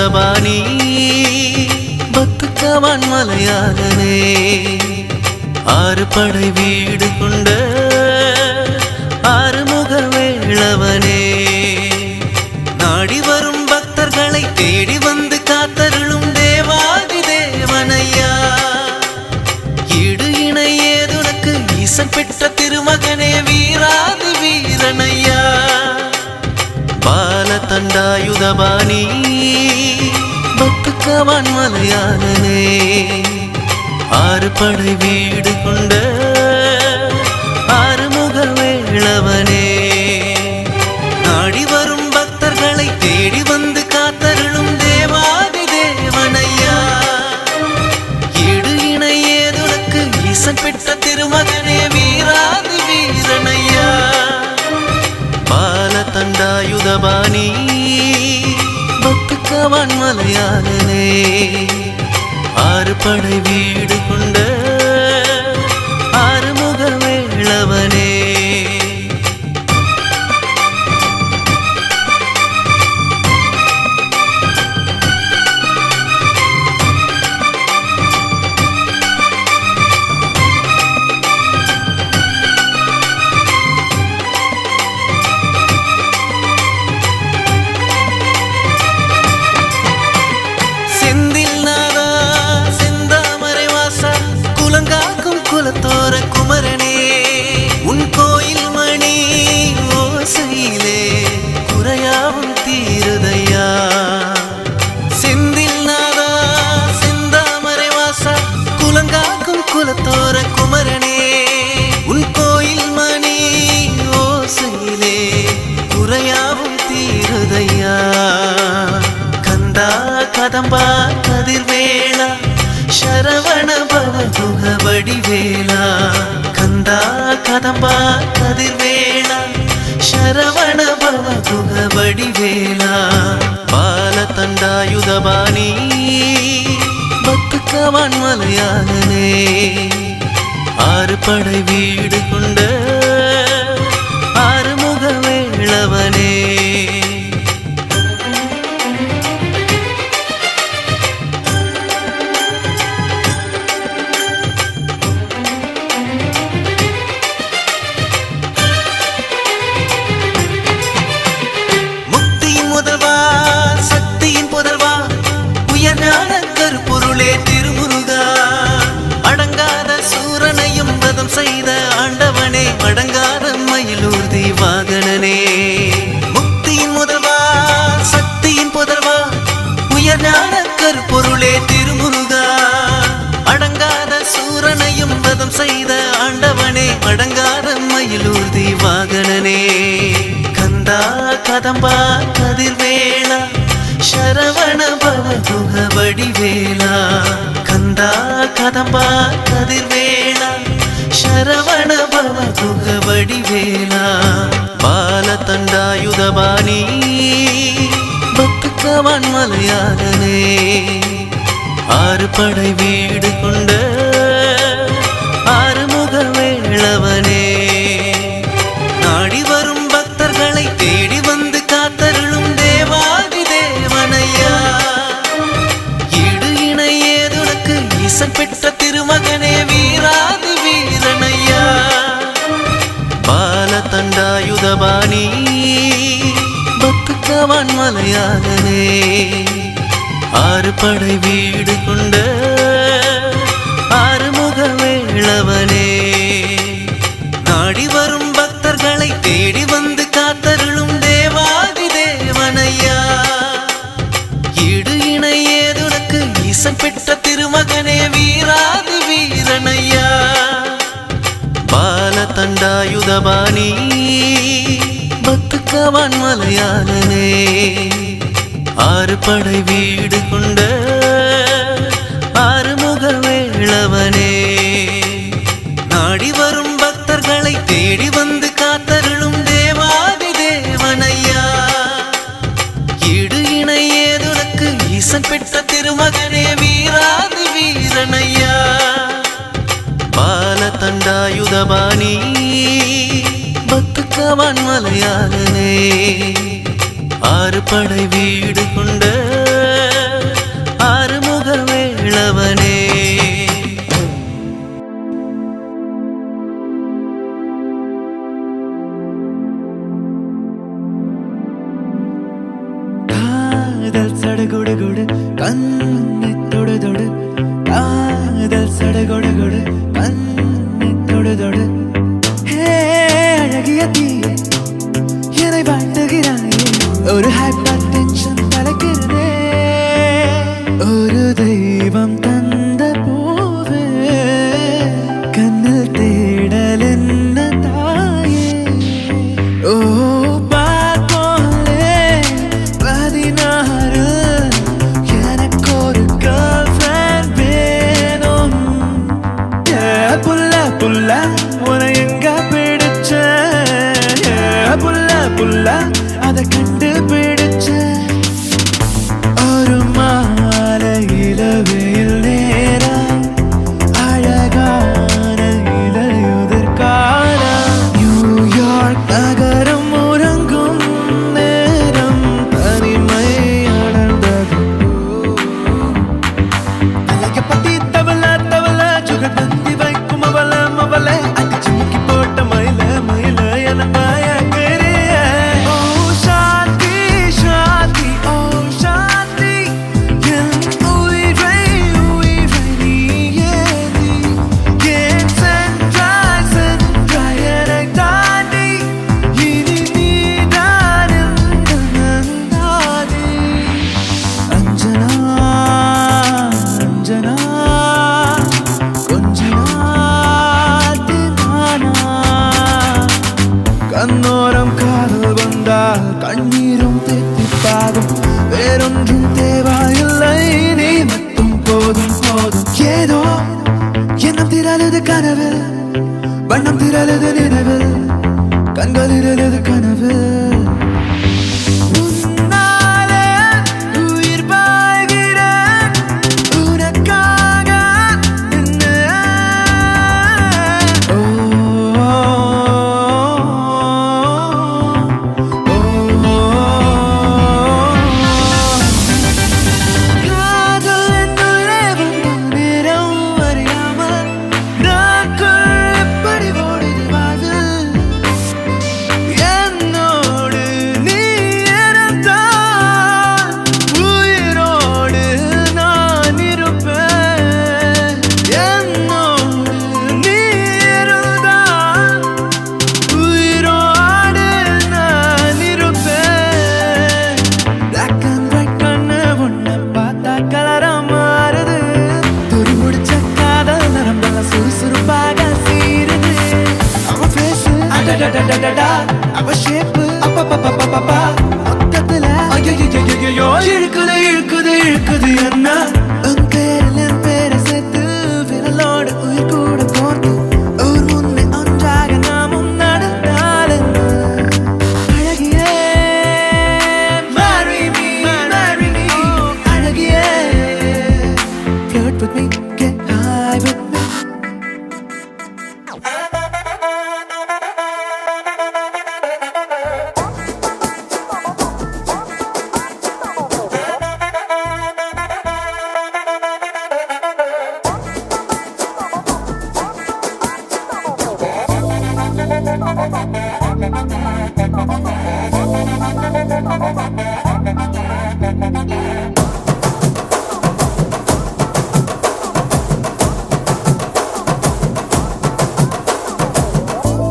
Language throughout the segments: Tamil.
தண்டாயுதபாணி பத்துக்கவான் மலையாளனே ஆறு படை வீடு கொண்ட ஆறுமுக வேளவனே நாடி வரும் பக்தர்களை தேடி வந்து காத்தருளும் தேவாதி தேவனையா ஈடு இணை ஏதுனக்கு ஈசன் பெற்ற திருமகனே வீராதி வீரனையா பால தண்டாயுதபாணி பத்துக்கவான் மலையாளனே ஆறு படை வீடு கொண்ட ஆறுமுக வேளவனே நாடி வரும் பக்தர்களை தேடி வந்து காத்தருளும் தேவாதி தேவனையா ஈடு இணை ஏதுனக்கு ஈசன் பெற்ற திருமகனே வீராதி வீரனையா பால தண்டாயுதபாணி பத்துக்கவான் மலையாளனே ஆறு படை வீடு கொண்ட ஆறுமுக வேளவனே குலத்தோர குமரனே உன் கோயில் மணி ஓசையிலே குறையாவும் தீருதையா செந்தில் நாதா செந்தாமரை வாசா குலங்காக்கும் குலத்தோர குமரனே உன் கோயில் மணி ஓசையிலே குறையாவும் தீருதையா கந்தா கதம்பா கதிர்வேளா ಶರವಣ ಭವಗುಹ ಬಡಿವೇಳ ಕಂದ ಕದಂಬ ಕದಿರ್ವೇಳ ಶರವಣ ಭವಗುಹ ಬಡಿವೇಳ ಬಾಲ ತಂಡಾಯುಧபாணி பத்துக்கவான் மலையாளனே ஆறு படை வீடு கொண்ட ஆறுமுக வேளவனே பொருளே திருமுருகா அடங்காத சூரனையும் வதம் செய்த ஆண்டவனே அடங்காத மயிலூர்தி வாகனனே முக்தியின் முதல்வா சக்தியின் புதல்வா உயர்ஞான கருப்பொருளே திருமுருகா அடங்காத சூரனையும் வதம் செய்த ஆண்டவனே அடங்காத மயிலூர்தி வாகனனே கந்தா கதம்பா கதிர்வேளா ಶರವಣ ಭವಗುಹ ಬಡಿವೇಳ ಕಂದ ಕದಂಬ ಕದಿರ್ವೇಳ ಶರವಣ ಭವಗುಹ ಬಡಿವೇಳ ಬಾಲ ತಂಡಾಯುಧபாணி பத்துக்கவான் மலையாளனே ஆறு படை வீடு கொண்ட ஆறுமுக வேளவனே நாடி வரும் பக்தர்களை தேடி வந்து காத்தருளும் தேவாதி தேவனையா ஈடு இணை ஏதுனக்கு ஈசன் பெற்ற திருமகனே வீராதி வீரனையா பால தண்டாயுதபாணி பத்துக்கவான் மலையாளனே ஆறு படை வீடு கொண்ட ஆறுமுக வேளவனே நாடி வரும் பக்தர்களை தேடி வந்து காத்தருளும் தேவாதி தேவனையா ஈடு இணை ஏதுனக்கு ஈசன் பெற்ற திருமகனே வீராதி வீரனையா பால தண்டாயுதபாணி பத்துக்கவான் மலையாளனே ஆறு படை வீடு கொண்ட ஆறுமுக வேளவனே நாடி வரும் பக்தர்களை தேடி வந்து காத்தருளும் தேவாதி தேவனையா ஈடு இணை ஏதுனக்கு ஈசன் பெற்ற திருமகனே வீராதி வீரனையா பால தண்டாயுதபாணி பத்துக்கவான் மலையாளனே ஆறு படை வீடு கொண்ட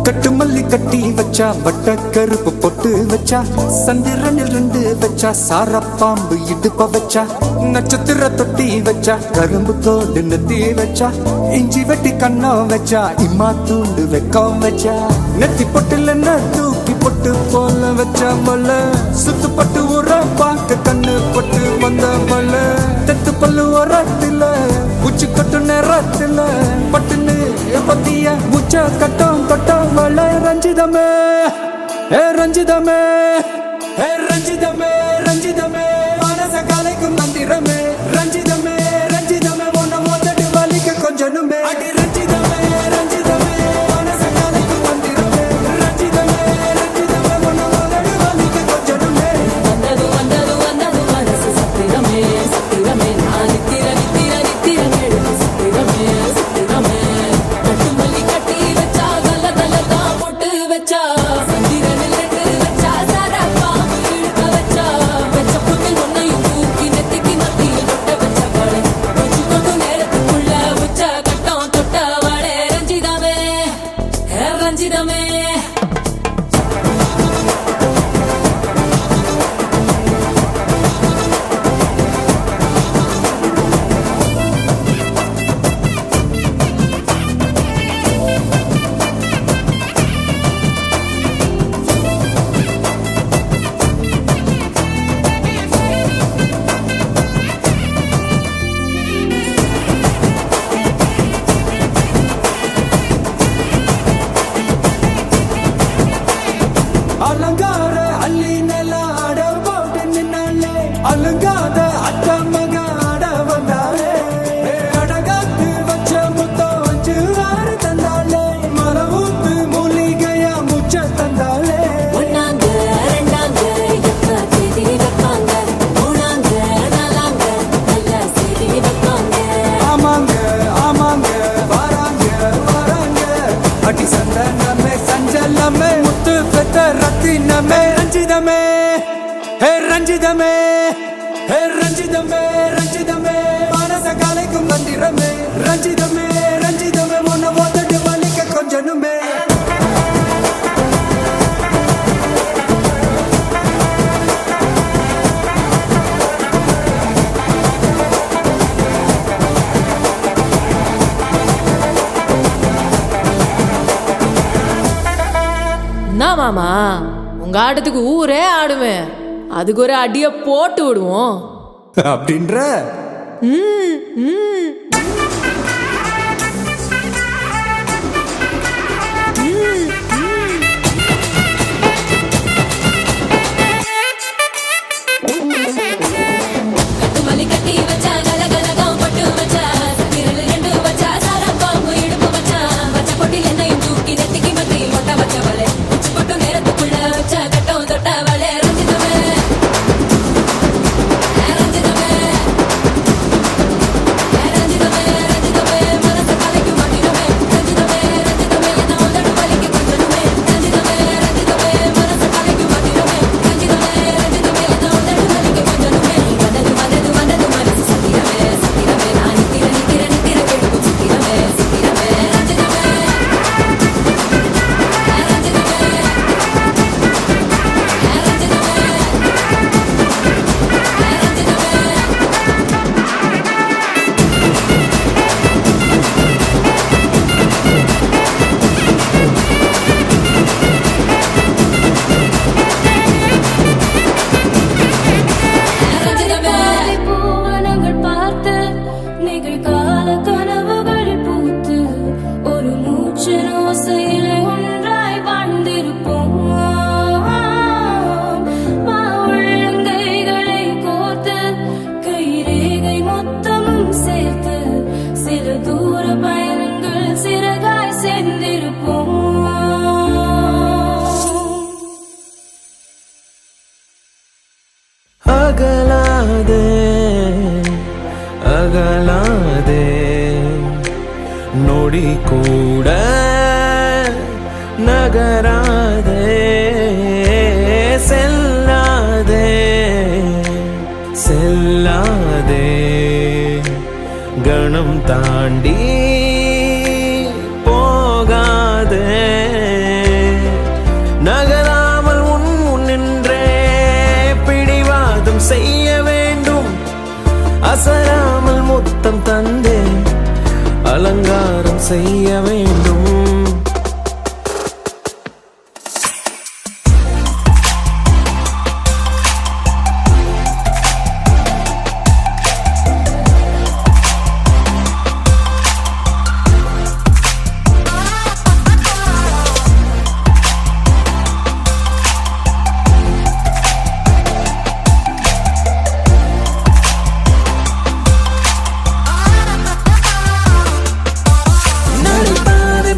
கட்டு மல்லி கட்டி வச்சா வட்ட கருப்பு பொட்டு வச்சா சந்திரனில் 2 வச்சா சாரப்பாம்பு இடுப்ப வச்சா நட்சத்திர தொட்டி வச்சா கரும்பு தோடு நெத்தி வச்சா இஞ்சி வெட்டி கண்ணம் வச்சா இம்மா தூண்டு வெக்கம் வச்சா நெத்தி பொட்டுல தூக்கி பொட்டு போல வச்சா மல்ல சுத்து பட்டு உர பார்க்க கண்ணு பொட்டு வந்த மல்ல தெத்து பல்லு உரத்துல உச்சி கட்டு நேரத்துல பட்டுன்னு பத்திய உச்ச கட்டம் தொட்டம் வள ரஞ்சிதமே ஏ ரஞ்சிதமே ஏ ரஞ்சிதமே ரஞ்சிதமே மனச கலைக்கும் மந்திரமே ரஞ்சிதமே ரஞ்சிதமே உன்னை மோதடி வலிக்க கொஞ்சனுமே அடி ரஞ்சிதமே ரஞ்சிதமே மனச கலைக்கும் மந்திரமே ரஞ்சிதமே ரஞ்சிதமே உன்னை மோதடி வலிக்க கொஞ்சனுமே வந்தது வந்தது வந்தது மனசு சத்திரமே சத்திரமே நான் நித்திர நித்திர நித்திர கேடு சத்திரமே சத்திரமே கட்டு மல்லி கட்டி வச்சா கல்ல கல்ல தான் போட்டு வச்சா சந்திரனில் 2 வச்சா சாரா பாம்பு இழுக்க வச்சா வச்ச புட்டில் ஒன்னையும் தூக்கி நெத்திக்கு மத்தியில் தொட்ட வச்ச வாழை வச்சு கொண்டு நேரத்துக்குள்ள உச்ச கட்டம் தொட்ட வாழை ரஞ்சிதமே ரஞ்சிதமே அலங்கார அள்ளி நில ஆட போட்டு நின்னாலே அலங்காத அத்த மக ஆட வந்தாலே அடகாத்து வச்ச முத்தம் 5 தந்தாலே மரவூத்து மூலிகையா முச்ச தந்தாலே ஒன்னாங்க ரெண்டாங்க எப்ப செய்தி வைப்பாங்க மூணாங்க நாலாங்க நல்ல செய்தி வைப்பாங்க ஆமாங்க ஆமாங்க வராங்க வராங்க அடி சந்தனமே சஞ்சலமே முத்து பெத்த ரத்தினமே ரஞ்சிதமே ஹே ரஞ்சிதமே ஹே ரஞ்சிதமே ரஞ்சிதமே மனச கலைக்கும் மந்திரமே ரஞ்சிதமே ரஞ்சிதமே உன்னை ஓதட்டு வலிக்க கொஞ்சனுமே என்ன மாமா உங்க ஆட்டத்துக்கு ஊரே ஆடுமே அதுக்கு ஒரு அடிய போட்டு விடுவோம் அப்படின்ற ம், ம். கட்டுமல்லி கட்டி வச்சா கலகலகம் பட்டு வச்சா சந்திரனில் 2 வச்சா சாரா பாம்பு இடுப்பு வச்சா வச்ச பொட்டில் என்னையும் தூக்கி நெத்திக்கு மத்தியில் ஒட்ட வச்ச வலை உச்சி பொட்டு நேரத்துக்குள்ள வச்ச கட்டம் தொட்ட வலை ரஞ்சிதமே ரஞ்சிதமே ரஞ்சிதமே ரஞ்சிதமே மனச கலைக்கும் மந்திரமே ரஞ்சிதமே ரஞ்சிதமே என்ன உதடு வலிக்க கொஞ்சனுமே ரஞ்சிதமே ரஞ்சிதமே மனச கலைக்கும் மந்திரமே ரஞ்சிதமே ரஞ்சிதமே என்ன உதடு வலிக்க கொஞ்சனுமே வந்தது வந்தது வந்தது மனசு சத்திரமே சத்திரமே நான் நித்திர நித்திர நித்திர கேட்கும் சத்திரமே சத்திரமே ரஞ்சிதமே பூவனங்கள் பார்த்து நிகழ்கால கனவுகளில் பூத்து ஒரு மூச்சின் ஓசையிலே ஒன்றாய் வாழ்ந்திருப்போம் உள்ளங்கைகளை கோர்த்து கைரேகை மொத்தமும் சேர்த்து சில தூர பயணங்கள் சிறகாய் சேர்ந்திருப்போம் அகலாதே அகலாதே நொடி கூட நகராதே செல்லாதே செல்லாதே கணம் தாண்டி போகாதே நகராமல் உன் முன்னின்றே பிடிவாதம் செய்ய வேண்டும் அசராமல் முத்தம் தந்தே அலங்காரம் செய்ய வேண்டும் நடுப்பாதை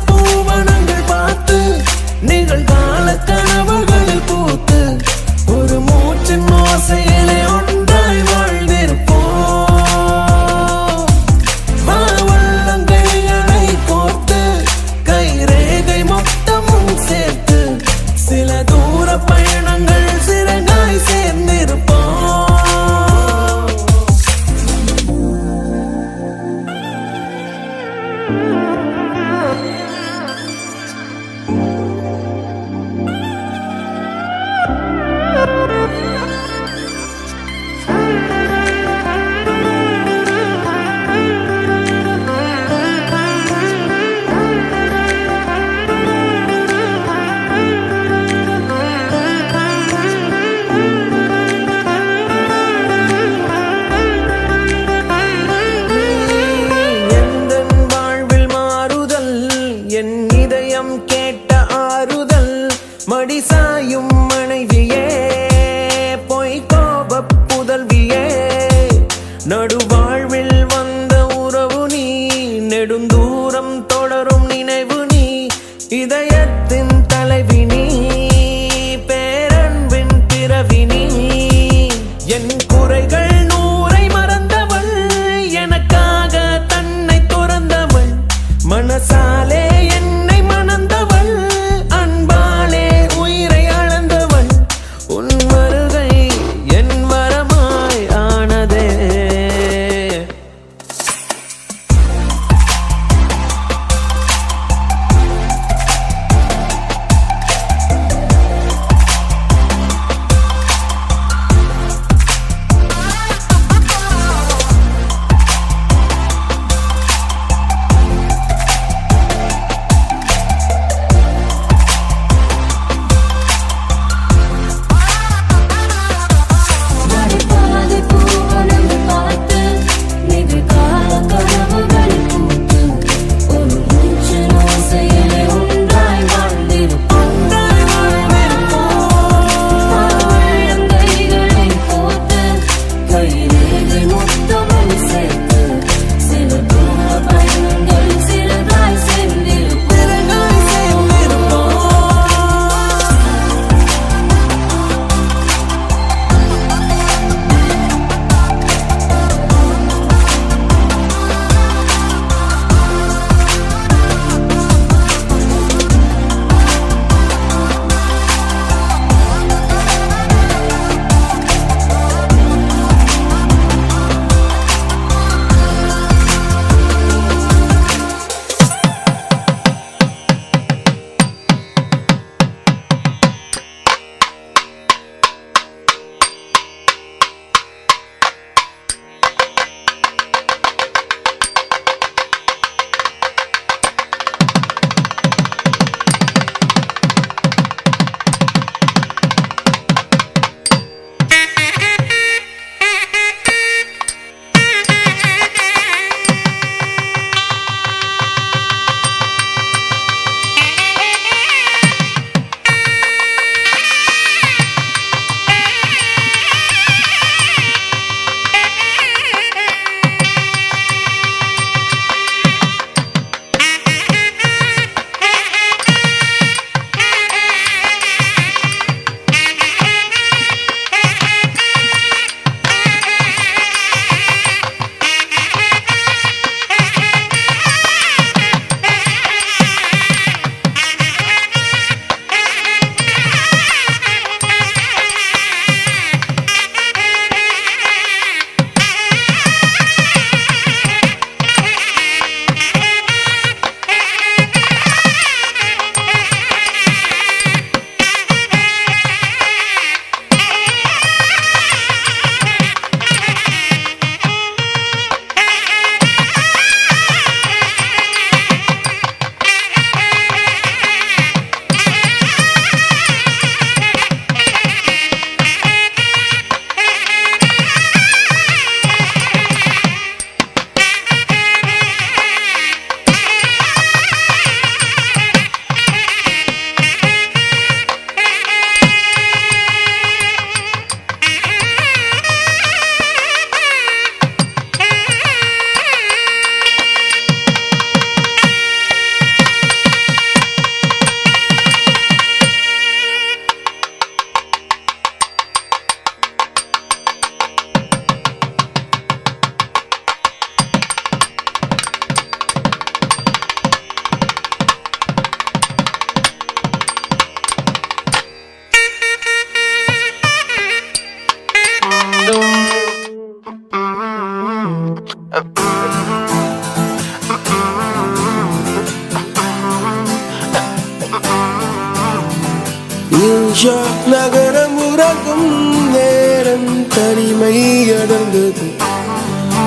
நியூயார்க் நகரம் உறங்கும் நேரம் தனிமை அடர்ந்தது,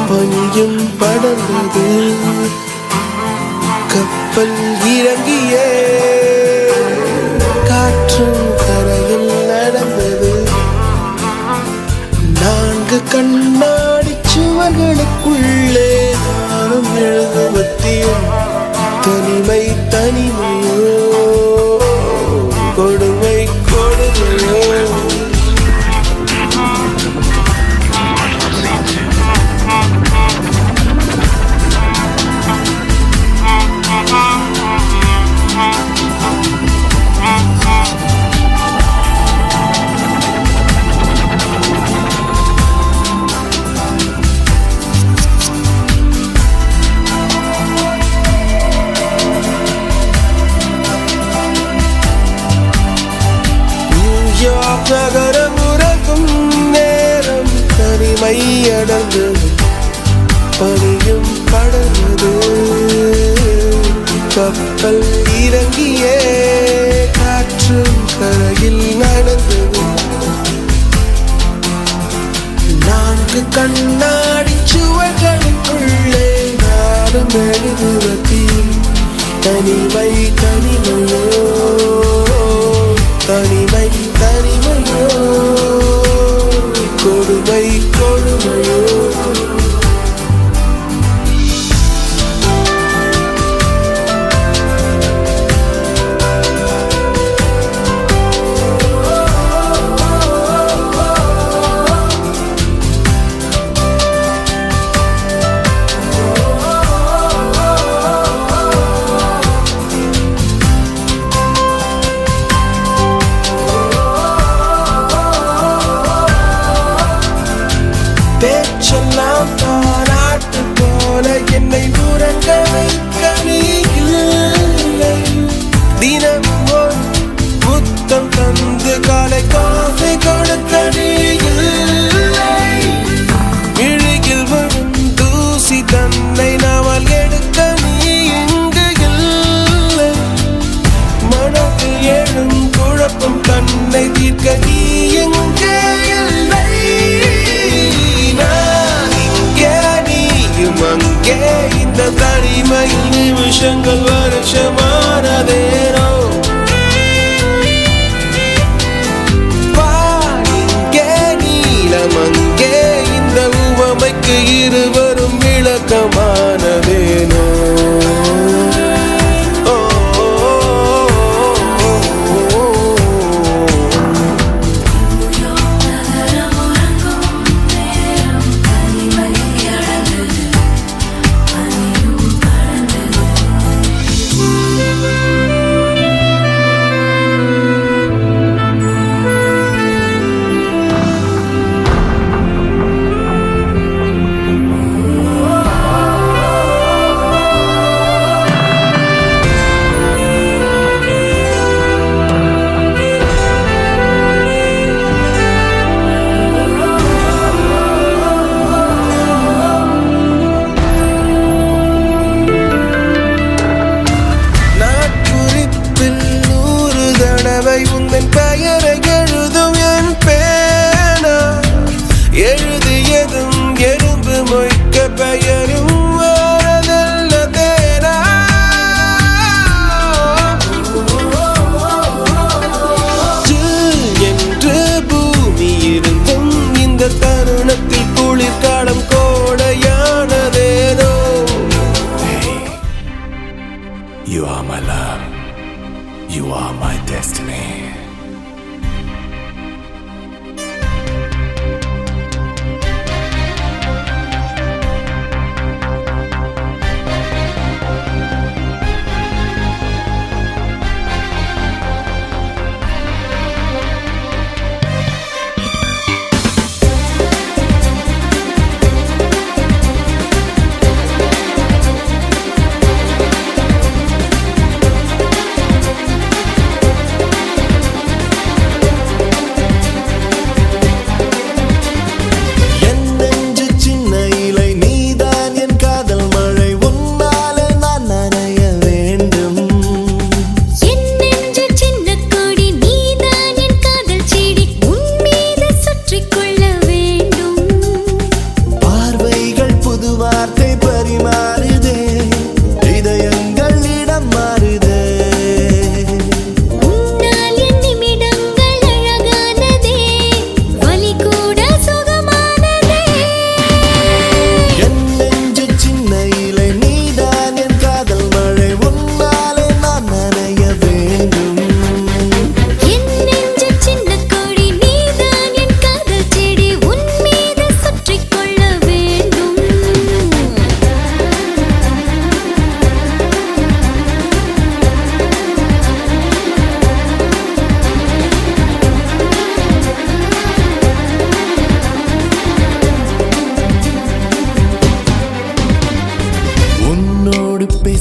பனியும் படர்ந்தது. கப்பல் இறங்கிய காற்றும் கரையில் நடந்தது. 4 கண்ணாடி சுவர்களுக்குள்ளே நானும் எழுதுவத்தியும் தனிமை தனிமையோ கொடுமை கொடுமையோ. நியூயார்க் நகரம் உறங்கும் நேரம் தனிமை அடர்ந்தது, பனியும் படர்ந்தது. கப்பல் இறங்கிய காற்றும் கரையில் நடந்தது. 4 கண்ணாடி சுவர்களுக்குள்ளே நாடும் எழுதுவதில் தனிமை தனிமையோ தனிமை தனிமையோ கொடுமை கொடுமையோ. பேச்செல்லாம் பாராட்டு போல என்னை உறங்க வைக்க நீ இல்லை. தினமும் ஒரு முத்தம் தந்து காலை காஃபி கொடுக்க நீ இல்லை. இழுகில் வரும் தூசி தன்னை நாமல் எடுக்க நீ இங்கு இல்லை. மனதில் எழும் குழப்பம் தன்னை தீர்க்க நீ எங்கே இல்லை. அங்கே இந்த தனிமையில் நிமிஷங்கள் வருஷமானதேனோ. இங்கே நீளம் அங்கே இந்த உவமைக்கு இருவரும் விளக்கமானதேனோ.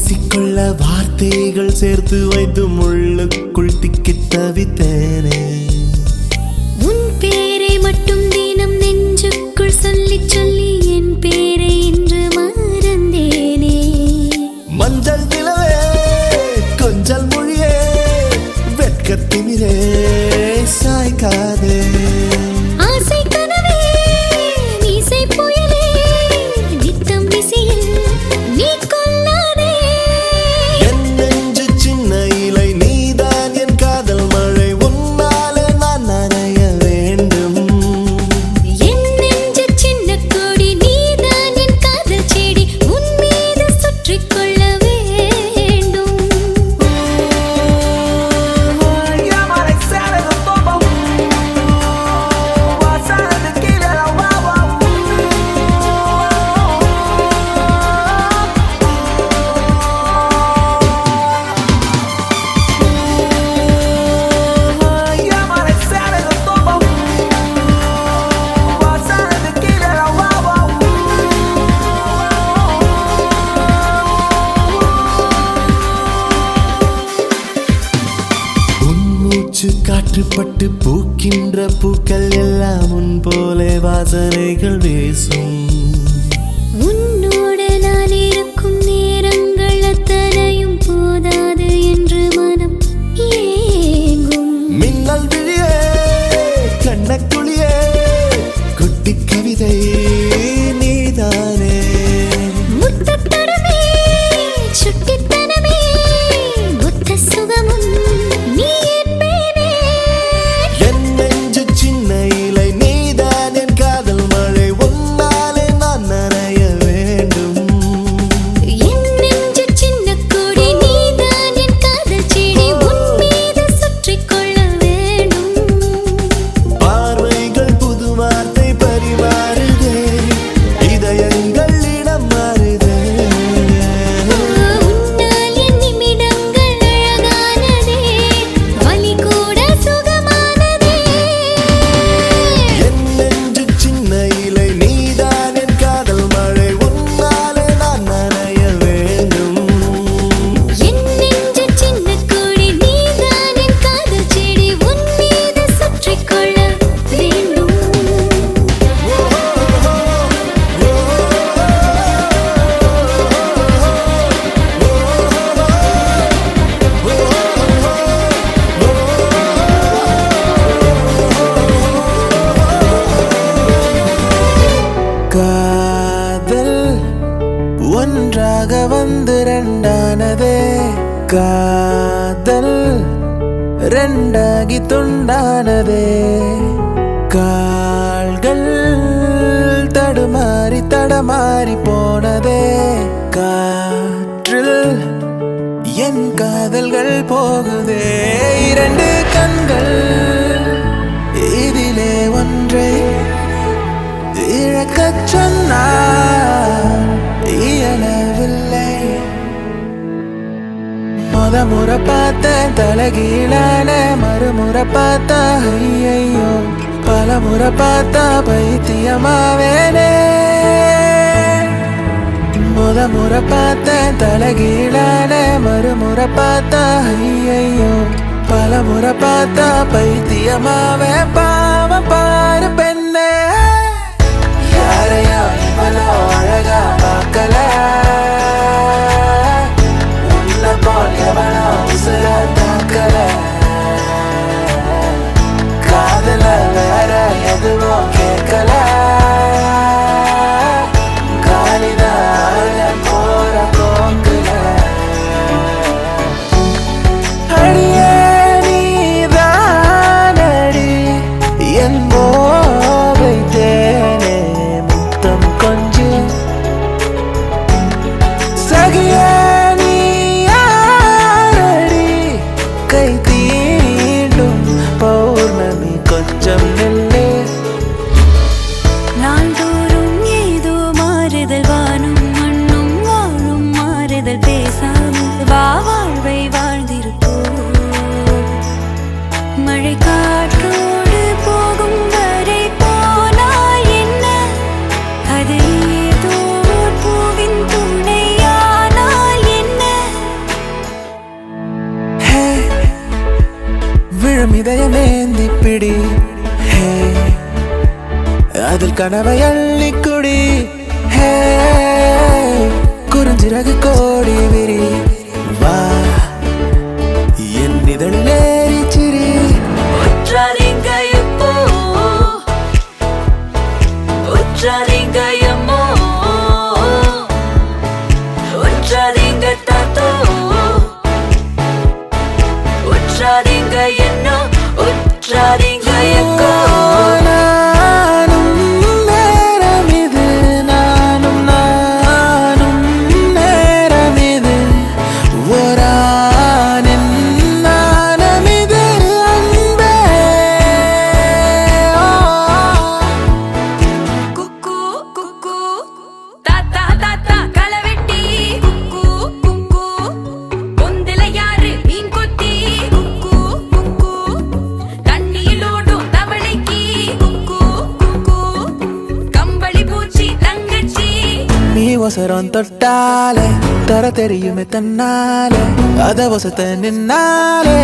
பேசிக்கொள்ள வார்த்தைகள் சேர்த்து வைத்து முள்ளுக்குள் திக்கித் தவித்தேனே. உன் பேரை மட்டும் தினம் நெஞ்சுக்குள் சொல்லி சொல்லி என் பேரை இன்று மறந்தேனே. மஞ்சள் நிலவே கொஞ்சல் மொழியே வெட்கத்தினிரே சாய்க்காதே. ஆசை கனவே மீசை புயலே நித்தம் விசியில் நீ கொல்லாதே. என் நெஞ்சு சின்ன இலை நீதான் என் காதல் மழை உன்னாலே நான் நனைய வேண்டும். என் நெஞ்சு சின்ன கொடி நீதான் என் காதல் செடி உன் மீது சுற்றிக் கொள்ள வேண்டும். காற்றுப்பட்டு பூக்கின்ற பூக்கள் எல்லாம் முன் போலே வாசனைகள் வீசும். உன்னோடு நான் இருக்கும் நேரங்கள் அத்தனையும் போதாது என்று மனம் ஏங்கும். மின்னல் விழியே கண்ணக்குழியே குட்டி கவிதை நீதானே. முத்தத்தனமே சுட்டித்தனமே முத்த சுகமும் நீ என்பேனே. என் நெஞ்சு சின்ன இலை நீதான் என் காதல் மழை உன்னாலே நான் நனைய வேண்டும். என் நெஞ்சு சின்ன கொடி நீதான் என் காதல் செடி உன் மீது சுற்றிக் கொள்ள வேண்டும். பார்வைகள் புது வார்த்தை பரிமாறுதே இதயங்கள் இடம் மாறுதே. உன்னால் என் நிமிடங்கள் அழகானதே வலி கூட சுகமானதே. என் நெஞ்சு சின்ன இலை நீதான் என் காதல் மழை உன்னாலே நான் நனைய வேண்டும். என் நெஞ்சு சின்ன கொடி நீதான் என் காதல் செடி உன் மீது சுற்றிக் கொள்ள வேண்டும். காதல் ஒன்றாக வந்து ரெண்டானதே. காதல் ரெண்டாகி துண்டானதே. கால்கள் தடுமாறி தடமாறி போனதே. காற்றில் என் காதல்கள் போகுதே. இரண்டு கண்கள் இதிலே ஒன்றை இழக்கச் சொன்னால் இயலவில்லை. முறை பார்த்தேன் தலைகீழான மறுமுறை பார்த்தா ஐயையோ பல முறை பார்த்தா பைத்தியமாவேனே. முறை பார்த்தேன் தலைகீழான மறுமுறை பார்த்தா ஐயையோ பல முறை பார்த்தா பைத்தியமாவே. பாவம் பாரு பெண்ணே யாரையோ இவ்வளோ அழகா பார்க்கல. உன்னை போல் எவனோ உசுர தாக்கல. காதல வேற எதுவும் கேட்கல. காலிதான போற போக்குல அடியே நீதானடி என் பிடி ஹே அதில் கனவை அள்ளிக்குடி ஹே குறிஞ்சிறகு கோடி விரி வா என் இதழில் ஏறி சிரி உற்றாதீங்க இப்போ உற்றாதீங்க எம்மோ உற்றாதீங்க தாத்தோ உற்றாதீங்க என்னோ உற்றாதீங்க எக்கோ நானும் நேரம் இது நானும் நேரம் இது ஓரானின் நாணம் இது அன்பே குக்கு குக்கு தாத்தா தாத்தா களவெட்டி குக்கு குக்கு பொந்தில யாரு மீன் கொத்தி குக்கு குக்கு தண்ணியிலோடும் தவளைக்கு குக்கு குக்கு கம்பளி பூச்சி தங்கச்சி நீ ஒசரம் தொட்டாலே தர தெரியுமே தன்னாலே அத வசத்த நின்னாலே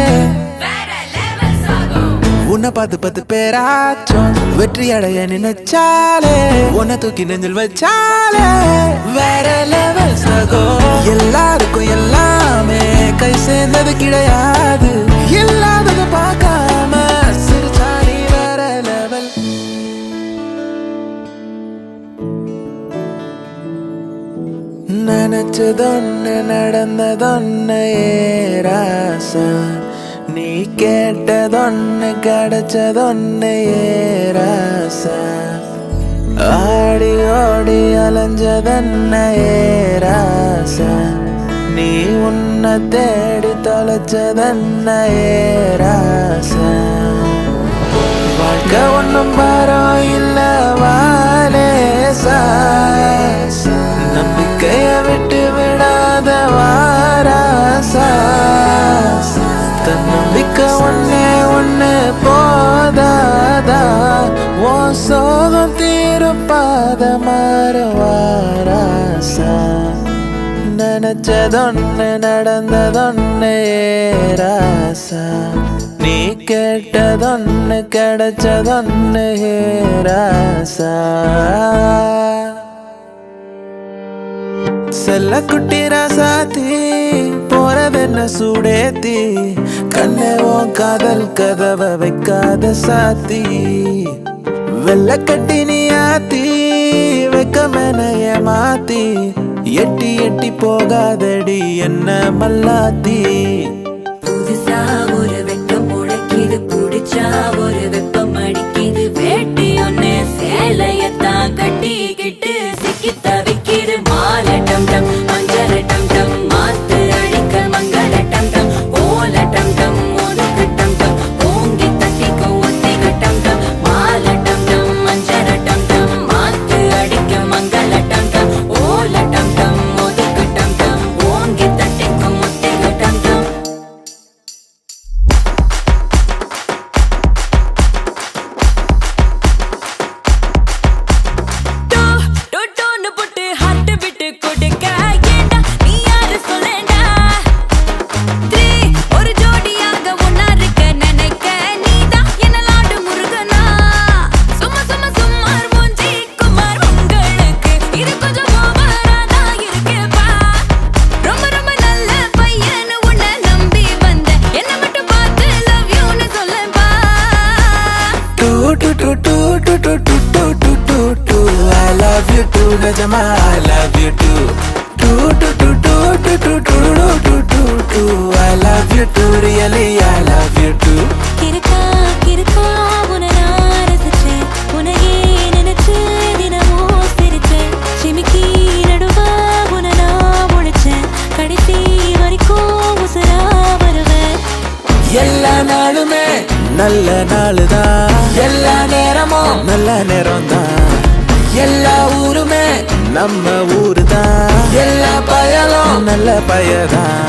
வேற லெவல் சாகும் உன்னை பார்த்து பேராச்சும் வெற்றி அடைய நினைச்சாலே உன்னை தூக்கி நெஞ்சில் வச்சாலே வேற லெவல் சகோ எல்லாருக்கும் எல்லாமே கை சேர்ந்தது கிடையாது இல்லாதது பார்க்காம சிரிச்சாரி வேற லெவல் நினைச்சதொன்னு நடந்ததொன்னு ஏராசா நீ கேட்டதொன்னு கிடைச்சதொன்னு ஏராசா ஆடி ஓடி அலைஞ்சதென்ன ஏராசா நீ உன்னை தேடி தொலைச்சதென்ன ஏராசா வாழ்க்கை ஒன்றும் பாரம் இல்ல வாலேசா நம்பிக்கைய விட்டு விடாத வாராசா தன்னம்பிக்கை ஒண்ணு போதாதா உன் சோகம் தீருப்பாத மாறுவாராசா நினைச்சதொன்னு நடந்ததொன்னு ஏராசா நீ கேட்டதொன்னு கிடைச்சதொன்னு ஏராசா செல்ல குட்டி ராசாத்தி போறதென்ன சூடேத்தி கண்ணே உன் காதல் கதவை வைக்காத சாத்தி வெள்ள கட்டி நீ ஆத்தி வெக்கமென ஏமாத்தி எட்டி எட்டி போகாதடி என்ன மல்லாத்தி புதுசா ஒரு வெக்கம் முளைக்கிது புடிச்சா ஒரு வெப்பம் அடிக்கிது வேட்டி ஒண்ணு சேலையத்தான் கட்டிக்கிட்டு சிக்கி தவிக்கிது மாலை டம் டம் மஞ்சள் டம் டம் மாத்து அடிக்க மங்கள டம் டம் ஓல டம் டம் ஒதுக்கு டம் டம் ஓங்கி தட்டிக்க ஒத்திக டம் டம் மாலை டம் டம் மஞ்சள் டம் டம் மாத்து அடிக்க மங்கள டம் டம் ஓல டம் டம் ஒதுக்கு டம் டம் ஓங்கி தட்டிக்க ஒத்திக டம் டம் டோன்னு போட்டு ஹார்ட் விட்டு கொடுக்க ஏண்டா நீ யாரு சொல்லேண்டா 3 ஒரு ஜோடியாக ஒன்னா இருக்க நினைக்க நீதான் என்ன லாடு முருகனா சும்மார் மூஞ்சி குமார் உங்களுக்கு இது கொஞ்சம் ஓவராதா இருக்கேப்பா ரொம்ப நல்ல பையன் உன்னை நம்பி வந்த என்ன மட்டும் பார்த்து லவ் யூன்னு சொல்லேன்பா too too too too too too too too too too too I love you too நிஜமா I love you too too too too too too too too too too too I love you too really I love you too கிறுக்கா உன்னை நான் ரசிச்சேன் உன்னையே நினைச்சு தினமும் சிரிச்சேன் சிமிக்கி நடுவா உன்னை நான் முடிச்சேன் கடைசி வரைக்கும் உசுரா வருவேன் எல்லா நாளுமே நல்ல நாளுதான் எல்லா நேரமும் நல்ல நேரம்தான் எல்லா ஊருமே நம்ம ஊருதான் எல்லா பயலும் நல்ல பயதான்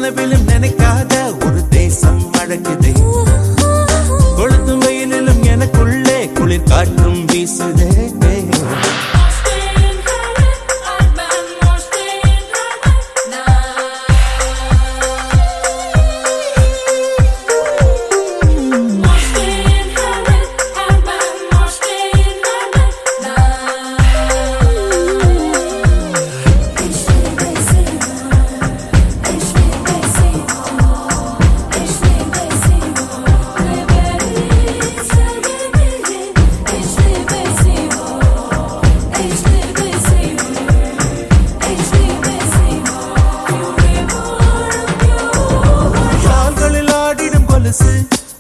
கனவிலும் நினைக்காத ஒரு தேசம் அழகுதே கொளுத்தும் வெயிலிலும் எனக்குள்ளே குளிர் காற்றும் வீசுதே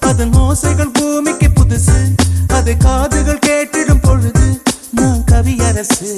அதன் ஓசைகள் பூமிக்கு புதுசு அதை காதுகள் கேட்டிடும் பொழுது நான் கவியரசு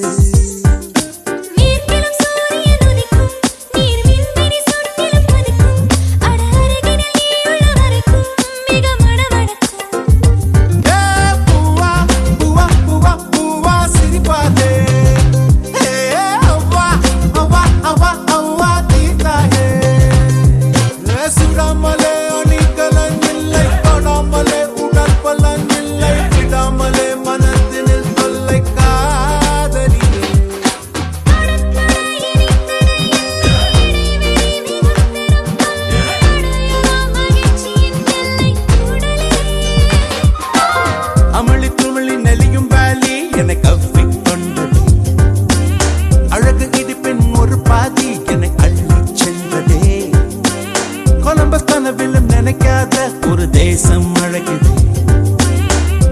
கனவிலும் நினைக்காத ஒரு தேசம் அழகுதே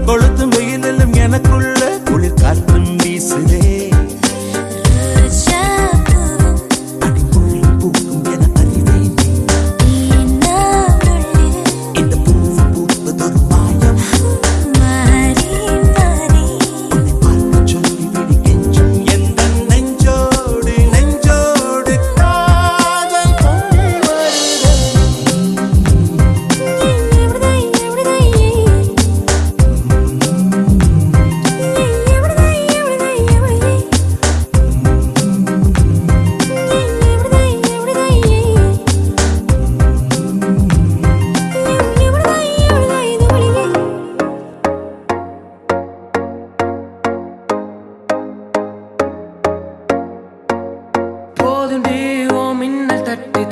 கொளுத்தும் வெயிலிலும் எனக்குள்ள குளிர் காற்றும் வீசுதே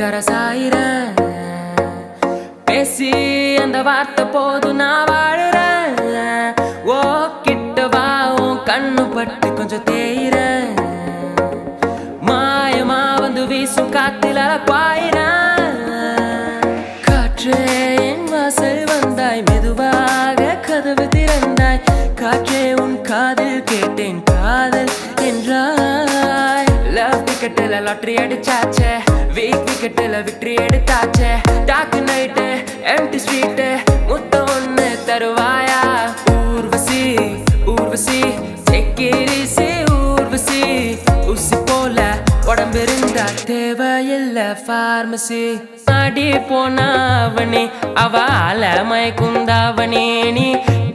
தரசாயிரேன் பேசி அந்த வார்த்தை போது நான் வாழுறேன் ஓ கிட்ட வா உன் கண்ணு பட்டு கொஞ்சம் தேயிறேன் மாயமா வந்து வீசும் காத்தில பாயிறேன் காற்றே என் வாசல் வந்தாய் மெதுவாக கதவு திறந்தாய் காற்றே உன் காதில் கேட்டேன் காதல் என்றாய் லவ் டிக்கெட்டில் லாட்டரி அடிச்சாச்சே வீக் விக்கெட்டில் விக்டரி எடுத்தாச்சே டாக்கு நைட்டு எம்டி ஸ்ட்ரீட்டு முத்த ஒன்று தருவாயா ஊர்வசி ஊர்வசி செக்கிரிசி ஊர்வசி ஊசி போல உடம்பு இருந்தா தேவையில்லை பார்மசி ஆடி போனாவணி அவள மயக்குந்தாவணி நீ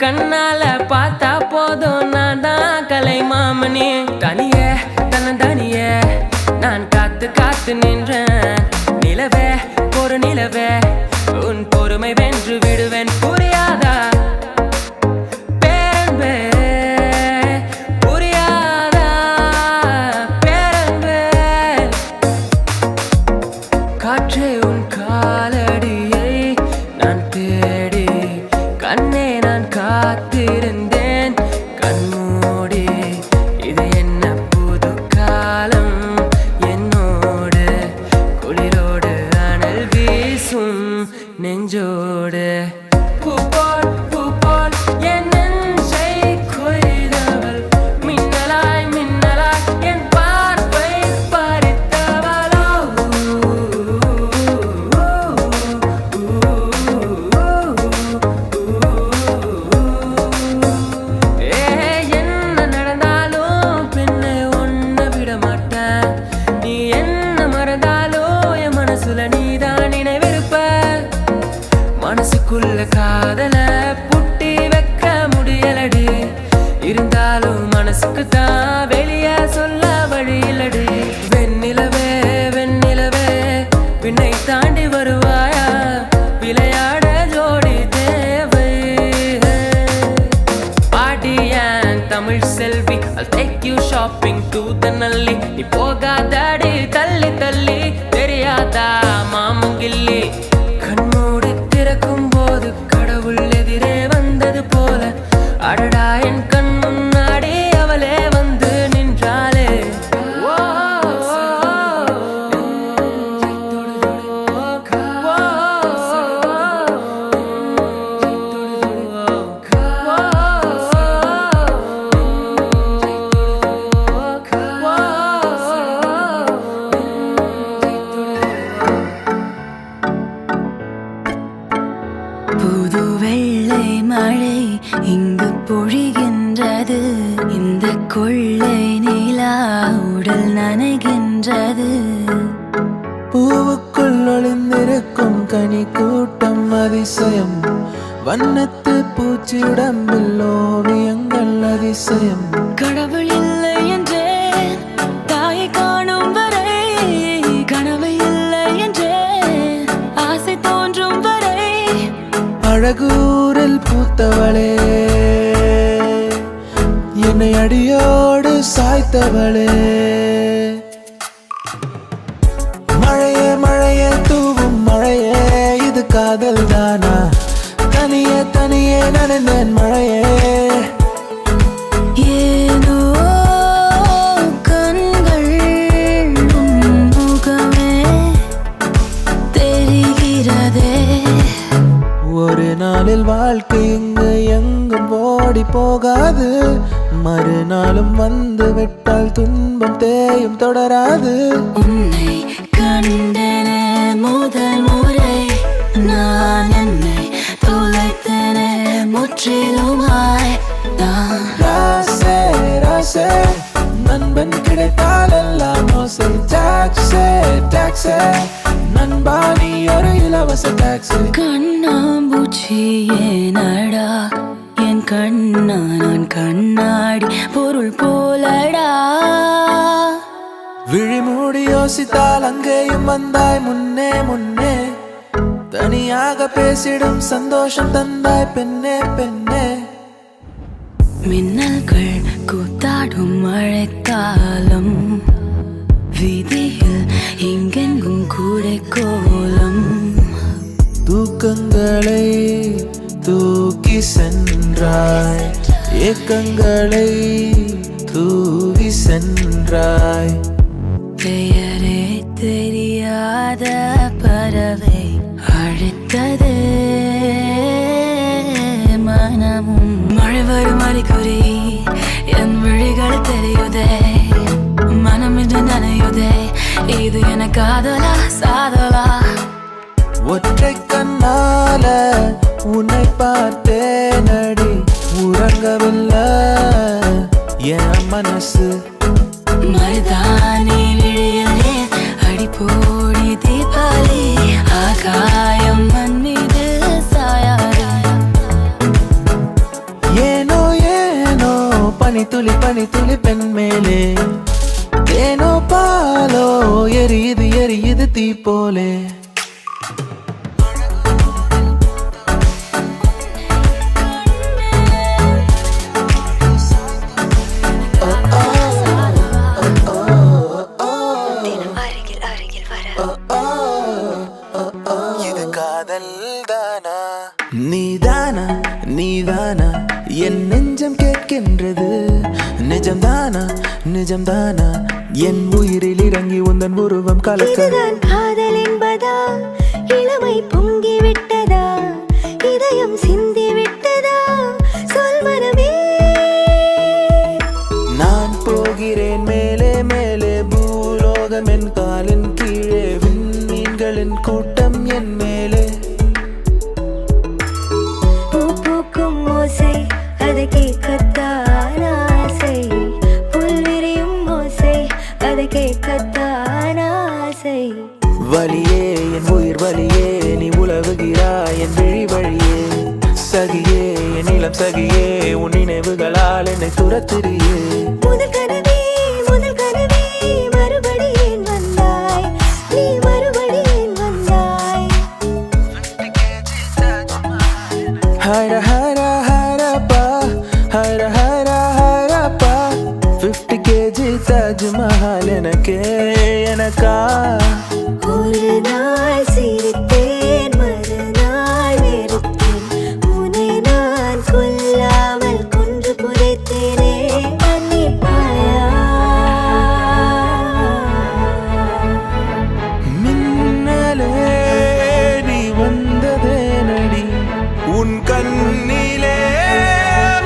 கண்ணால பார்த்தா போதும் நான் தான் கலை மாமணி தனியே தனியே நான் காத்து காத்து நின்றேன் நிலவே ஒரு நிலவே உன் பொறுமை வென்று விடுவேன் புரியாதா பேரன்பே புரியாதா பேரன்பே காற்றே உன் காலடியை நான் தேடி கண்ணே நான் காத்திருந்தேன் கண்மூடி இது என்ன புது காலம் என்னோடு குளிரோடு அனல் வீசும் நெஞ்சோடு பூ போல் என் நெஞ்சை கொய்தவள் மின்னலாய் என் பார்வை பறித்தவளோ என்ன நடந்தாலும் பின்ன ஒன்ன விட மாட்டேன் நீ என்ன மறந்தாலும் என் மனசுல நீதான் நினைவிருப்ப மனசுக்குள்ள காதல புட்டி வைக்க முடியலடி இருந்தாலும் மனசுக்கு தான் வெளியே சொல்ல வழியிலடி வெண்ணிலவே வெண்ணிலவே பின்னை தாண்டி நீ போகாதடி தள்ளி தள்ளி தெரியாதா மாமங்கில்லி கண்மூடி திறக்கும் போது கடவுள் எதிரே வந்தது போல அடடா என் கண் முன்னாடி அவளே வந்து நின்றாளே ஓ, புது வெள்ளை மழை இங்கு பொழிகின்றது இந்த கொள்ளை நிலா உடல் நனைகின்றது பூவுக்குள் ஒளிந்திருக்கும் கனி கூட்டம் அதிசயம் வண்ணத்து பூச்சி உடம்பில் ஓவியங்கள் அதிசயம் கடவுள் இல்லை என்றேன் தாயை காணும் வரை கனவு இல்லை என்றேன் ஆசை தோன்றும் வரை அழகூரில் பூத்தவளே என்னை அடியோடு சாய்த்தவளே மழையே மழையே தூவும் மழையே இது காதல் தானா தனியே தனியே நனைந்தேன் மழையே ஏனோ கண்கள் உன் முகமே தெரிகிறதே ஒரு நாளில் வாழ்க்கை இங்கு எங்கும் ஓடி போகாது மறுநாளும் வந்து விட்டால் துன்பம் தேயும் தொடராது உன்னை கண்டனே முதல் முறை நான் என்னை தொலைத்தனே முற்றிலுமாய் நான் ராசே ராசே நண்பன் கிடைத்தால் எல்லாம் மோசை டாக்ஸே டாக்ஸே நண்பா நீ ஒரு இலவச டாக்ஸி கண்ணாம்பூச்சி ஏனடா என் கண்ணா நான் கண்ணாடி பொருள் போலடா விழி மூடி யோசித்தால் அங்கேயும் வந்தாய் முன்னே முன்னே தனியாக பேசிடும் சந்தோஷம் தந்தாய் பெண்ணே பெண்ணே மின்னல்கள் கூத்தாடும் மழைக்காலம் வீதியில் எங்கெங்கும் கூடை கோலம் தூக்கங்களை தூக்கி சென்றாய் ஏக்கங்களை தூவி சென்றாய் பெயரே தெரியாத பறவை அழைத்தது மனமும் மழை வரும் அறிகுறி என் விழிகள் தெரியுதே மனம் இன்று நனையுதே இது என காதலா சாதலா ஒற்றை கண்ணால உன்னை பார்த்தேனடி உறங்கவில்லை என் மனசு மருதானி விழியிலே அடிப்போடி தீபாவளி ஆகாயம் மண் மீது சாயாரா ஏனோ ஏனோ பனி துளி பெண் மேலே ஏனோ பாலோ எரியுது எரியுது தீ போலே இது காதல் தானா நீதானா நீதானா என் நெஞ்சம் கேட்கின்றது நிஜம்தானா நிஜம்தானா என் உயிரில் இறங்கி உந்தன் உருவம் கலக்க இதுதான் காதல் என்பதா இளமை பொங்கி விட்டதா இதயம் சிந்தி விட்டதா சொல் மனமே நான் போகிறேன் மேலே மேலே பூலோகம் என் காலின் கீழே விண்மீன்களின் கூட்டம் என் மேலே பூ பூக்கும் ஓசை அதை கேட்கத்தான் ஆசை புல் விரியும் ஓசை அதை கேட்கத்தான் ஆசை வலியே என் உயிர் வலியே நீ உலவுகிறாய் என் விழி வழியே சகியே என் இளம் சகியே உன் நினைவுகளால் என்னை துரத்துறியே முதல் கனவே மறுபடி ஏன் வந்தாய் நீ மறுபடி ஏன் வந்தாய் ஹர ஹர ஹரப்பா ஹர ஹர ஹரப்பா 50 kg தாஜ்மஹால் எனக்கே எனக்கா ஒரு நாள் சிரித்தேன் மறுநாள் வெறுத்தேன் உன்னை நான் கொல்லாமல் கொன்று புதைத்தேனே மன்னிப்பாயா மின்னலே நீ வந்ததே நடி உன் கண்ணிலே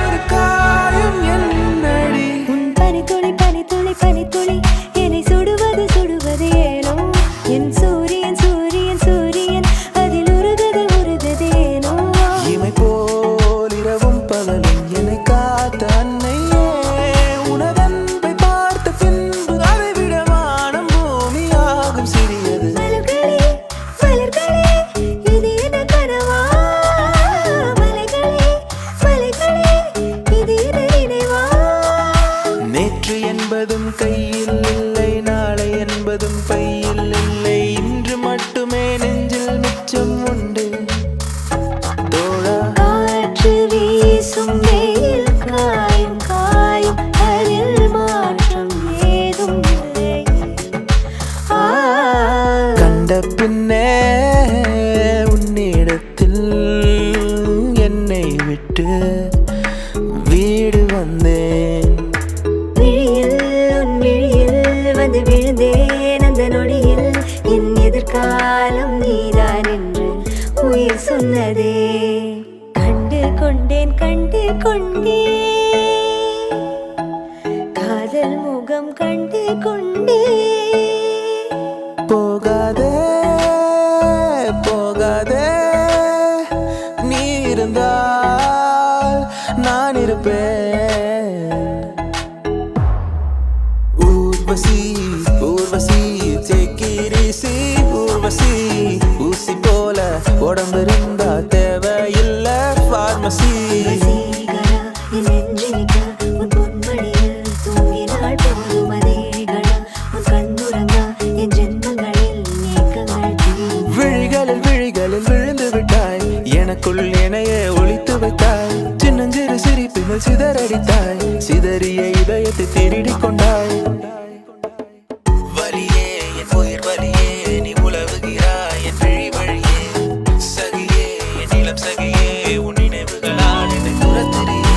ஒரு காயம் என்னடி உன் பனித்துளி பனித்துளி பனித்துளி என்னை சுடுவது சுடுவது ஏனோ என் சூரியன் சூரியன் சூரியன் அதில் உருகுது உருகுது ஏனோ இமை போல் இரவும் பகலும் என்னை காத்த அன்னையே உனதன்பை பார்த்த பின்பு அதை விட வானம் பூமியாகும் சிறியது மலர்களே மலர்களே இது என்ன கனவா மலைகளே மலைகளே இது என்ன நினைவா நேற்று என்பதும் கையில் இல்லை நாளை என்பதும் பையில் இல்லை இன்று மட்டுமே நெஞ்சில் மிச்சம் உண்டு தோழா காற்று வீசும் வெயில் காயும் காயும் அதில் மாற்றம் ஏதும் இல்லை கண்ட பின்னே உன்னிடத்தில் என்னை விட்டு வீடு வந்தேன் விழியில் உன் விழியில் வந்து விழுந்தேன் அந்த நொடியில் என் எதிர்காலம் நீதான் என்று உயிர் சொன்னதே கண்டு கொண்டேன் காதல் முகம் கண்டு கொண்டேன் போகாதே போகாதே நீ இருந்தால் நான் இருப்பேன் Urvashi Urvashi take it easy Urvashi ஊசி போல உடம்பு இருந்தா தேவையில்ல பார்மசி வசீகரா என் நெஞ்சினிக்க உன் பொன்மணியில் தூங்கினாள் போதும் அதேகளா உன் கண்ணுறங்கா என் ஜென்மங்களில் ஏக்கங்கள் தீரும் விழிகளில் விழிகளில் விழுந்து விட்டாய் எனக்குள் என்னையே ஒளித்து வைத்தாய் சின்னஞ்சிறு சிரிப்பினில் சிதறடித்தாய் சிதறிய இதயத்தை திருடி கொண்டாய் வலியே என் உயிர் வலியே நீ உலவுகிறாய் என் விழி வழியே சகியே என் இளம் சகியே உன் நினைவுகளால் என்னை துரத்திரியே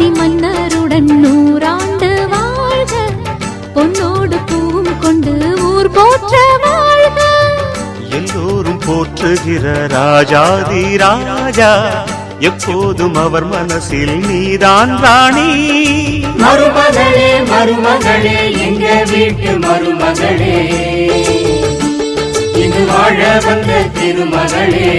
மன்னாதி மன்னருடன் நூறாண்டு வாழ்க பொன்னோடு பூவும் கொண்டு ஊர் போற்ற வாழ்க எல்லோரும் போற்றுகிற ராஜாதி ராஜா எப்போதும் அவர் மனசில் நீதான் ராணி மருமகளே மருமகளே எங்க வீட்டு மருமகளே இங்கு வாழ வந்த திருமகளே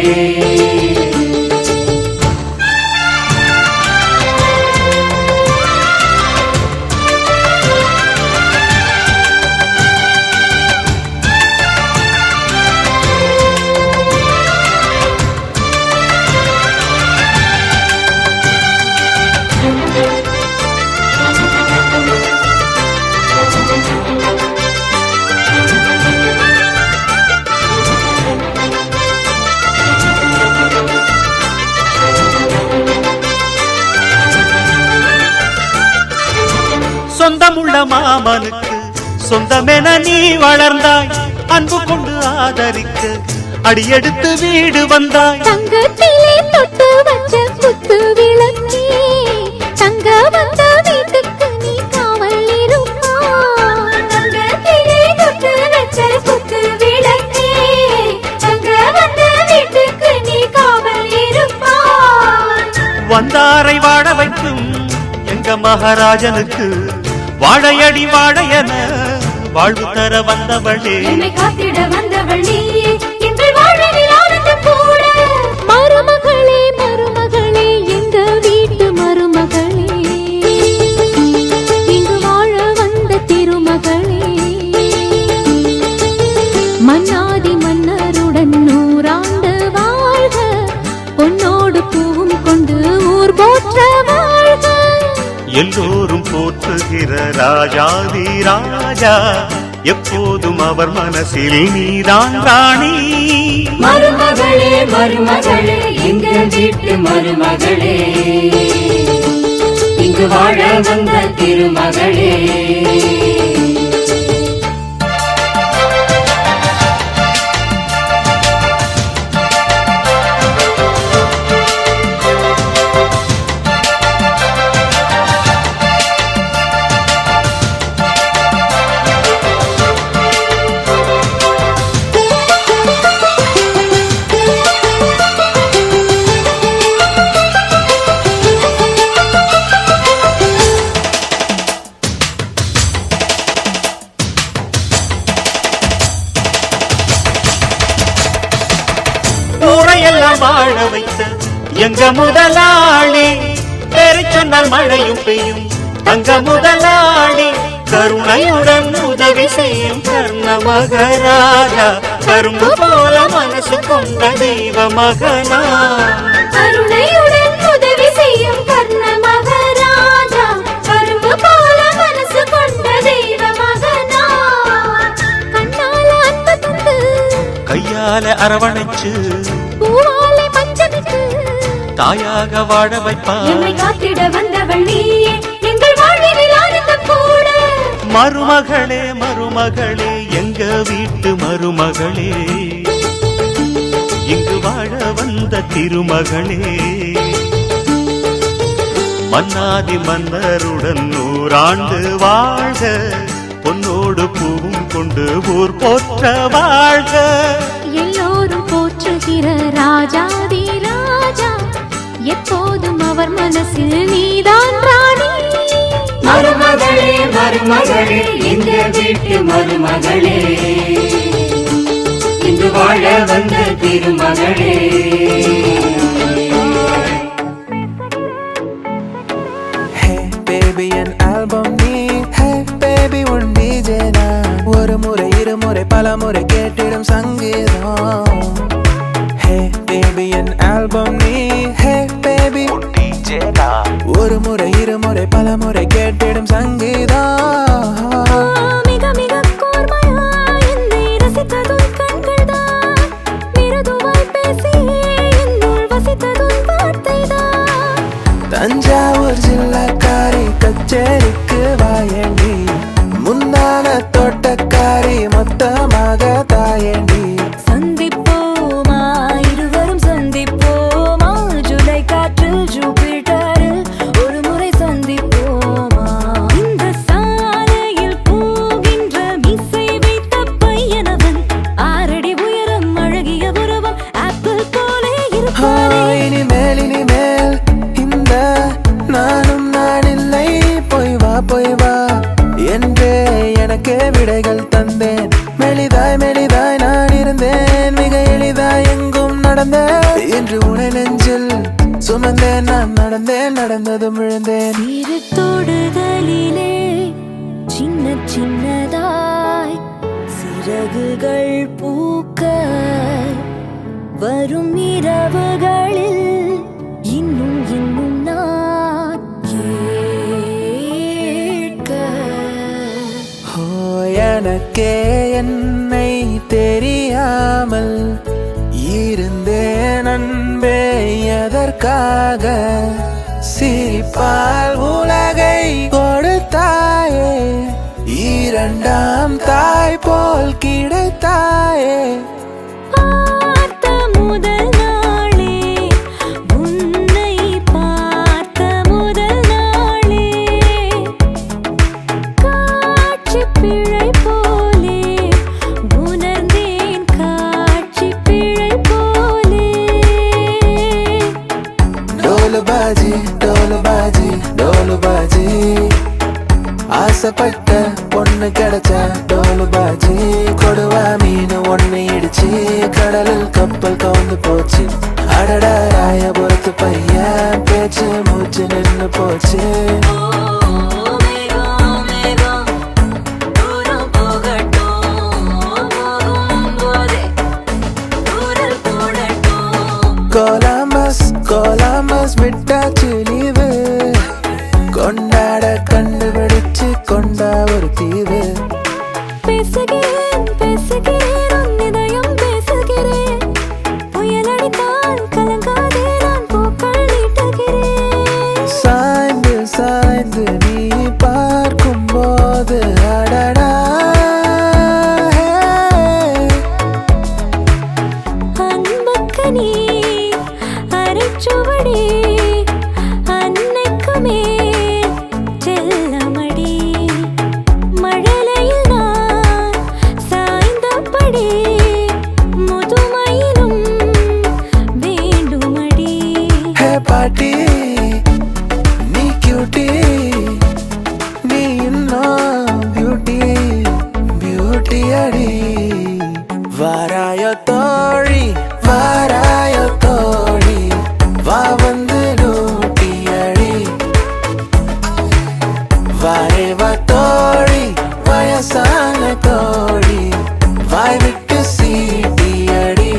சொந்தமுள்ள மாமனுக்கு சொந்தமென நீ வளர்ந்தாய் அன்பு கொண்டு ஆதரிக்க அடியெடுத்து வீடு வந்தாய் தங்கத்திலே தொட்டு வச்ச குத்து விளக்கே தங்க வந்த வீட்டுக்கு நீ காவல் இருப்பாய் தங்கத்திலே தொட்டு வச்ச குத்து விளக்கே தங்க வந்த வீட்டுக்கு நீ காவல் இருப்பாய் வந்தாரை வாழ வைக்கும் எங்க மகாராஜனுக்கு வாழையடி வாழையன வாழ்வு தர வந்தவளே என்னை காத்திட வந்தவள் நீயே எங்கள் வாழ்வில் ஆனந்தம் கூட மருமகளே மருமகளே எங்க வீட்டு மருமகளே இங்கு வாழ வந்த திருமகளே மன்னாதி மன்னருடன் நூறாண்டு வாழ்க பொன்னோடு பூவும் கொண்டு ஊர் போற்ற வாழ்க எல்லோரும் போற்றுகிற ராஜாதி ராஜா எப்போதும் அவர் மனசில் நீதான் ராணி மருமகளே மருமகளே எங்க வீட்டு மருமகளே இங்கு வாழ வந்த திருமகளே ஊரையெல்லாம் வாழ வைத்த எங்க முதலாளி பேரை சொன்னால் மழையும் பெய்யும் தங்க முதலாளி கருணையுடன் உதவி செய்யும் கர்ண மகராஜா கரும்பு போல மனசு கொண்ட தெய்வ மகனா கருணையுடன் உதவி செய்யும் கர்ண மகராஜா கரும்பு போல மனசு கொண்ட தெய்வ மகனா கண்ணால அன்பு தந்து கையால அரவணைச்சு பூவாலை பஞ்சமிட்டு தாயாக வாழ வைப்பார் என்னை காத்திட வந்தவள் நீயே எங்கள் வாழ்வில் ஆனந்தம் கூட மருமகளே மருமகளே எங்க வீட்டு மருமகளே இங்கு வாழ வந்த திருமகளே மன்னாதி மன்னருடன் நூறாண்டு வாழ்க பொன்னோடு பூவும் கொண்டு ஊர் போற்ற வாழ்க எல்லோரும் போற்றுகிற ராஜாதி ராஜா எப்போதும் அவர் மனசில் நீதான் ராணி மருமகளே மருமகளே எங்க வீட்டு மருமகளே இங்கு வாழ வந்த திருமகளே Hey baby an album நீ Hey baby உன் DJ நான் ஒரு முறை இருமுறை பல முறை கேட்டிடும் சங்கீதம் Hey baby an album நீ Hey baby உன் DJ நான் ஒரு முறை இருமுறை பல முறை கேட்டிடும் சங்கீதம் மிக மிக கூர்மையாய் என்னை ரசித்ததும் கண்கள்தான் மிருதுவாய் பேசி என்னுள் வசித்ததும் வார்த்தைதான் தஞ்சாவூர் ஜில்லாக்காரி கச்சேரிக்கு வாயண்டி முந்தான தோட்டக்காரி மொத்தமாக தாயண்டி சந்திப்போமா இருவரும் சந்திப்போமா ஜூலை காற்றில் ஜூபிட்டரில் ஒரு முறை சந்திப்போமா நடந்தேன் நடந்ததும் விழுந்தேன். தொடுதலிலே சின்ன சின்னதாய் சிறகுகள் பூக்க வரும் இரவுகளில் இன்னும் இன்னும் நான் கேட்க. ஓ, எனக்கே என்னை தெரியாமல் இருந்தேன் அன்பே எதற்காக? சிரிப்பால் உலகை கொடுத்தாயே, இரண்டாம் தாய் போல் கிடைத்தாயே. பார்த்த முதல் நாளே உன்னை பார்த்த முதல் நாளே காட்சி பிழை போலே உணர்ந்தேன் காட்சி பிழை போலே. டோலுபாஜி டோலுபாஜி டோலுபாஜி, ஆசைப்பட்ட பொண்ணு கிடைச்சா டோலுபாஜி. கொடுவா மீன் ஒண்ணு இடிச்சு கடலில் கப்பல் கவுந்து போச்சு. அடடா ராயபுரத்து பையன் பேச்சு மூச்சு நின்னு போச்சு. மேகம் மேகம் தூரம் போகட்டும், போகும் போதே தூரல் போடட்டும். கொலம்பஸ் கொலம்பஸ் விட்டாச்சு லீவு, கொண்டாட கண்டுபிடிச்சு கொண்டா ஒரு தீவு. பேசுகிறேன் பேசுகிறேன் உன் இதயம் பேசுகிறேன், புயலடித்தால் கலங்காதே நான் பூக்கள் நீட்டுகிறேன். சாய்ந்து சாய்ந்து நீ பார்க்கும் போது அடடா, அன்புக்கு நீ அரைச்சுவடி அன்னைக்குமே செல்லமடி. மழலையில் நான் சாய்ந்தபடி முதுமையிலும் வேண்டுமடி. ஹே பாட்டி நீ கியூட்டி, நீ இன்னும் பியூட்டி பியூட்டி அடி. வாராயோ தோழி வாராயோ தோழி, வா வந்து நூட்டி அடி. வாரே வா தோழி வயசான தோழி, வாய் விட்டு சீட்டி அடி.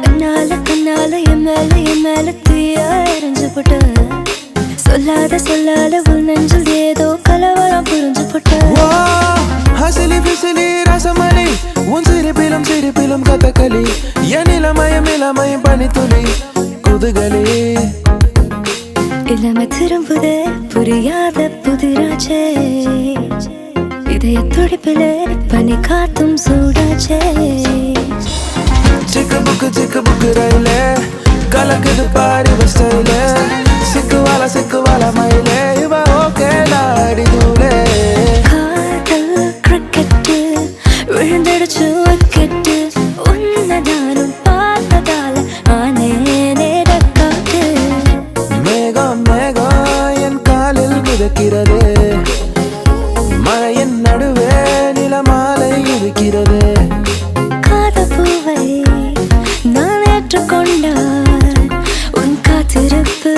கண்ணால கண்ணால என் மேல தீயா எரிஞ்சு போட்ட, சொல்லாத சொல்லாத உள் நெஞ்சில் ஏதோ கலவரம் புரிஞ்சு போட்ட. ஓ, ஹசிலி பிசிலி ரசமணி உன் சிரிப்பிலும் சிரிப்பிலும் கதகளி, என் இளமயம் இளமயம் பனித்துளி குதுகளி. இளமை திரும்புதே புரியாத புதிராச்சே, இதய துடிப்பிலே பனி காத்தும் சூடாச்சே. சிக்கு புக்கு ரயிலே கலக்குது பாரு ஸ்டைல, சிக்குவால மயிலே இவ ஓகே லாடி தூளே. காதல் கிரிக்கெட்டு விழுந்துடுச்சு விக்கெட்டு, உன்னை நானும் பார்த்ததால ஆனேனே டக்காட்டு. மேகம் மேகம் என் காலில் மிதக்கிறது, மழையின் நடுவே நிலமாலை இருக்கிறது. காதல் பூவை நான் ஏற்றுக்கொண்டால் உன் காத்திருப்பு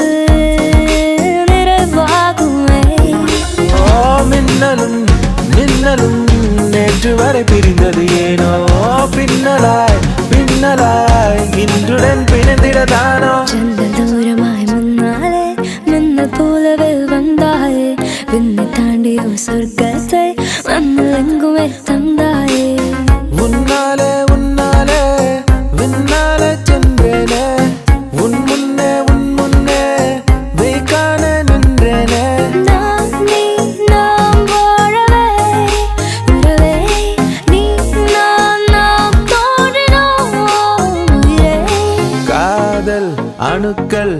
நிறைவாகுமே. ஓ, மின்னலும் மின்னலும் நேற்று வரை பிரிந்தது ஏனோ, பின்னலாய் பின்னலாய் இன்றுடன் பிணைந்திடதானோ. ஜன்னல் தூரமாய் முன்னாலே மின்னல் போலவே வந்தாயே, விண்ணை தாண்டி ஒரு சொர்க்கத்தை மண்ணில் எங்குமே தந்தாயே. உன்னாலே உன்னாலே விண்ணாலே சென்றேனே, உன் முன்னே வைக்கான நின்றேனே. நாம் நீ நாம் வாழவே உறவே, நீ நாம் தோன்றினோம் உயிரே. காதல் அணுக்கள்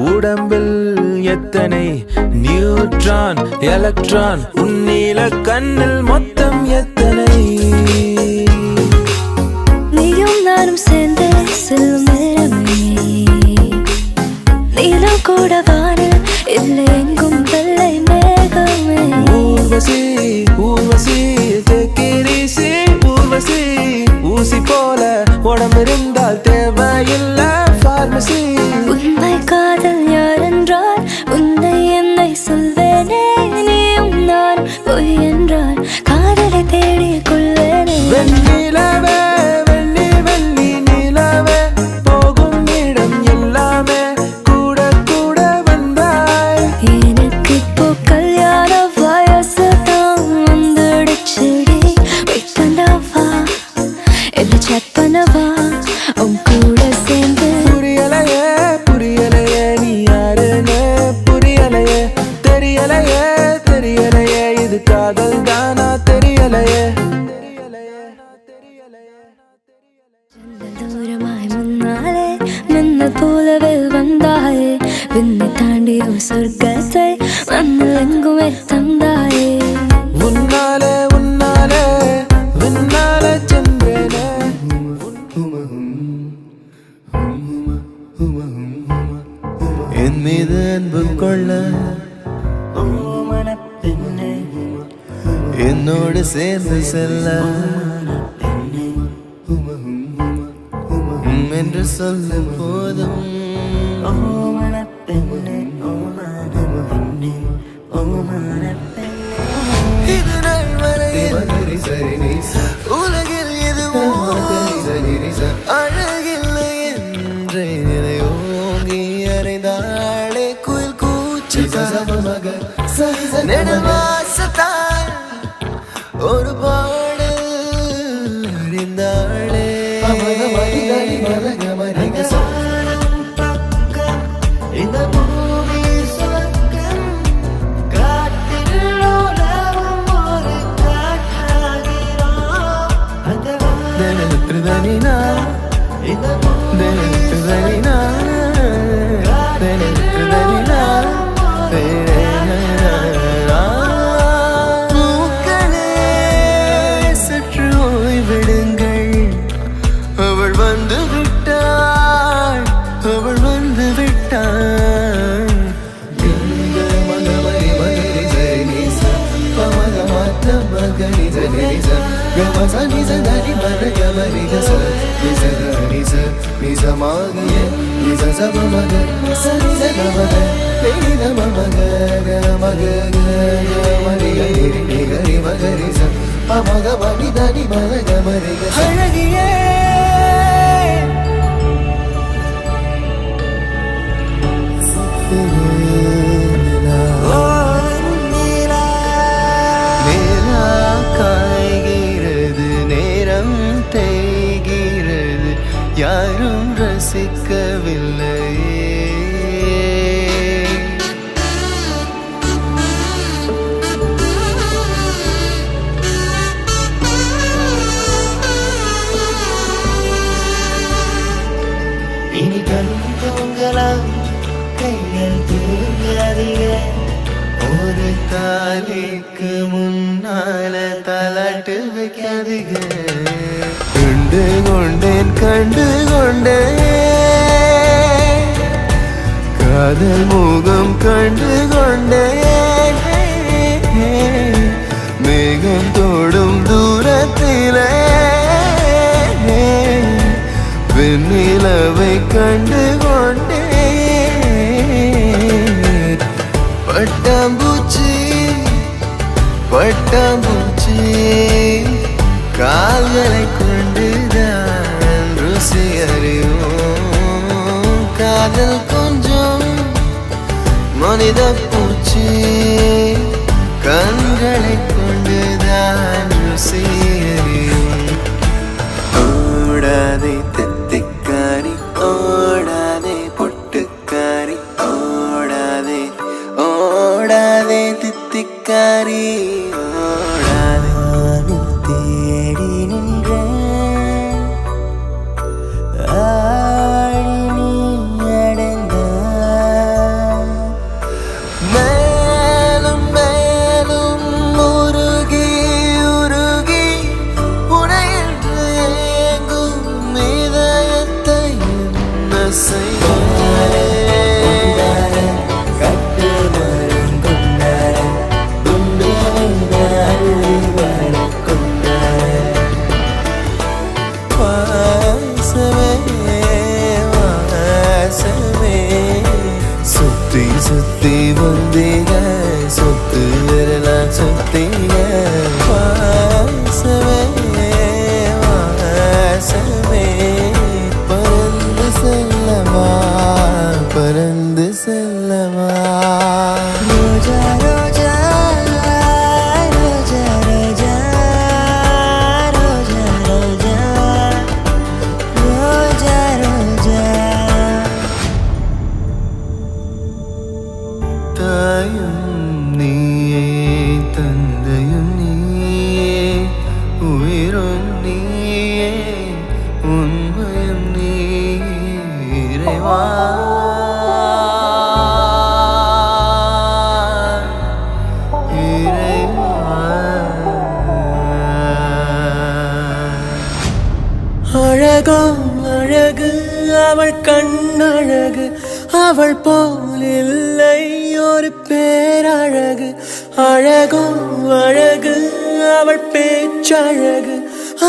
உடம்பில் எத்தனை நியூட்ரான் எலக்ட்ரான், உன்னில கண்ணில் மொத்தம் எத்தனை. நீயும் நானும் சேர்ந்து செல்லும் நேரமே, நீலம் கூட வானில் இல்லை எங்கும் வெள்ளை மேகமே. ஊர்வசி ஊர்வசி தெக்கிரிசி ஊர்வசி, ஊசி போல உடம்பிருந்தால் தேவை மின்னல் போலவே வந்தாயே விண்ணை தாண்டி ஒரு சொர்க்கத்தை மண்ணில் எங்குமே தந்தாயே உன்னாலே உன்னாலே விண்ணாலே சென்றேனே என் மீது அன்பு கொள்ள என்னோடு சேர்ந்து செல்ல என்று சொல்லும் போதும் இது நாள் வரையில் உலகில் எதுவும் அழகில்லை என்றே ஓங்கி அறைந்தாளே குயில் கூச்சி நெடுவாசத்தால் ஒரு பாடல் அறிந்தாளே இந்த பூமி சொர்க்கம் காட்டில் உலவும் ஒரு காற்றாகிறோம் அந்த தினத்துதனினா இந்த தினத்துதனினா தினத்துதனினா மூக்களே சற்று ஓய்விடுங்கள் அவள் வந்து விட்டாள் அவள் வந்து விட்டாள் அழகியே காய்கிறது நேரம் தேய்கிறது யாரும் ரசிக்கவில்லை இனி கண் தூங்கலாம் கைகள் தூங்காதீங்க ஒரு தாலிக்கு முன்னால தலாட்டு வைக்காதீங்க கண்டு கொண்டேன் கண்டு கொண்டேன் காதல் முகம் கண்டு கொண்டேன் மேகம் தோடும் தூரத்திலே வெண்ணிலவை கண்டு கொண்டேன் பட்டாம்பூச்சி பட்டாம்பூச்சி கால்களை கொண்டுதான் ருசி அறியும் காதல் கொஞ்சம் மனித பூச்சி கண்களை கொண்டுதான் ருசி அறியும் ஓடாதே தித்திக்காரி ஓடாதே பொட்டுக்காரி ஓடாதே ஓடாதே தித்திக்காரி ஓடாதே நானும் தேடி நின்றேன் ஆடி நீ அடைந்தாய் மேலும் மேலும் உருகி உருகி உனையன்று ஏங்கும் இதயத்தை என்ன செய்வாரே சுத்தி சுத்தி வந்தீங்க சுத்து விரலாம் சுத்தீங்க வாசமே வாசமே பறந்து செல்ல இறைவா அழகோ அழகு அவள் கண்ணழகு அவள் போல் இல்லை ஒரு பேரழகு அழகோ அழகு அவள் பேச்சழகு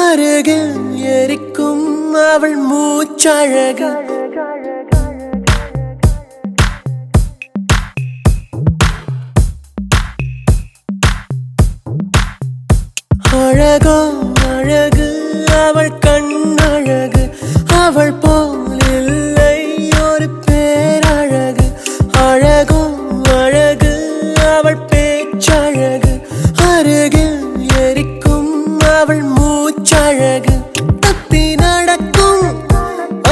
அருகில் எரிக்கும் அவள் மூச்சழகு அழகோ அழகு அவள் கண்ணழகு அவள் போல் இல்லை ஒரு பேரழகு அழகோ அழகு அவள் பேச்சழகு அருகில் எரிக்கும் அவள் மூச்சழகு தப்பி நடக்கும்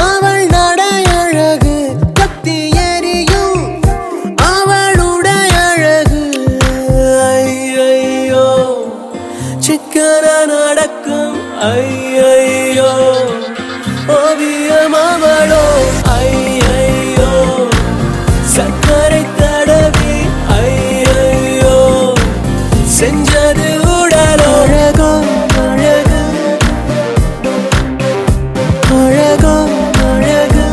அவள் நடையழகு கத்தி எரியும் அவளுடைய அழகு ஐயோ சிக்கன நடக்கும் ஐயோ ஓவியம் அவளோ ஐயோ சக்கரை தடவி ஐயோ செஞ்சது உடலோ அழகோ அழகு அழகோ அழகு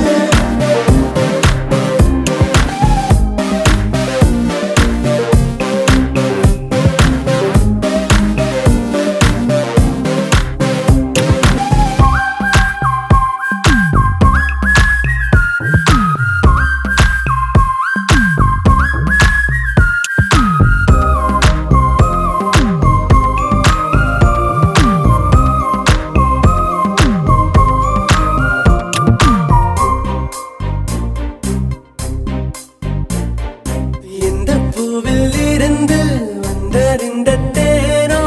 எந்த பூவில் இருந்து வந்தறிந்த தேனோ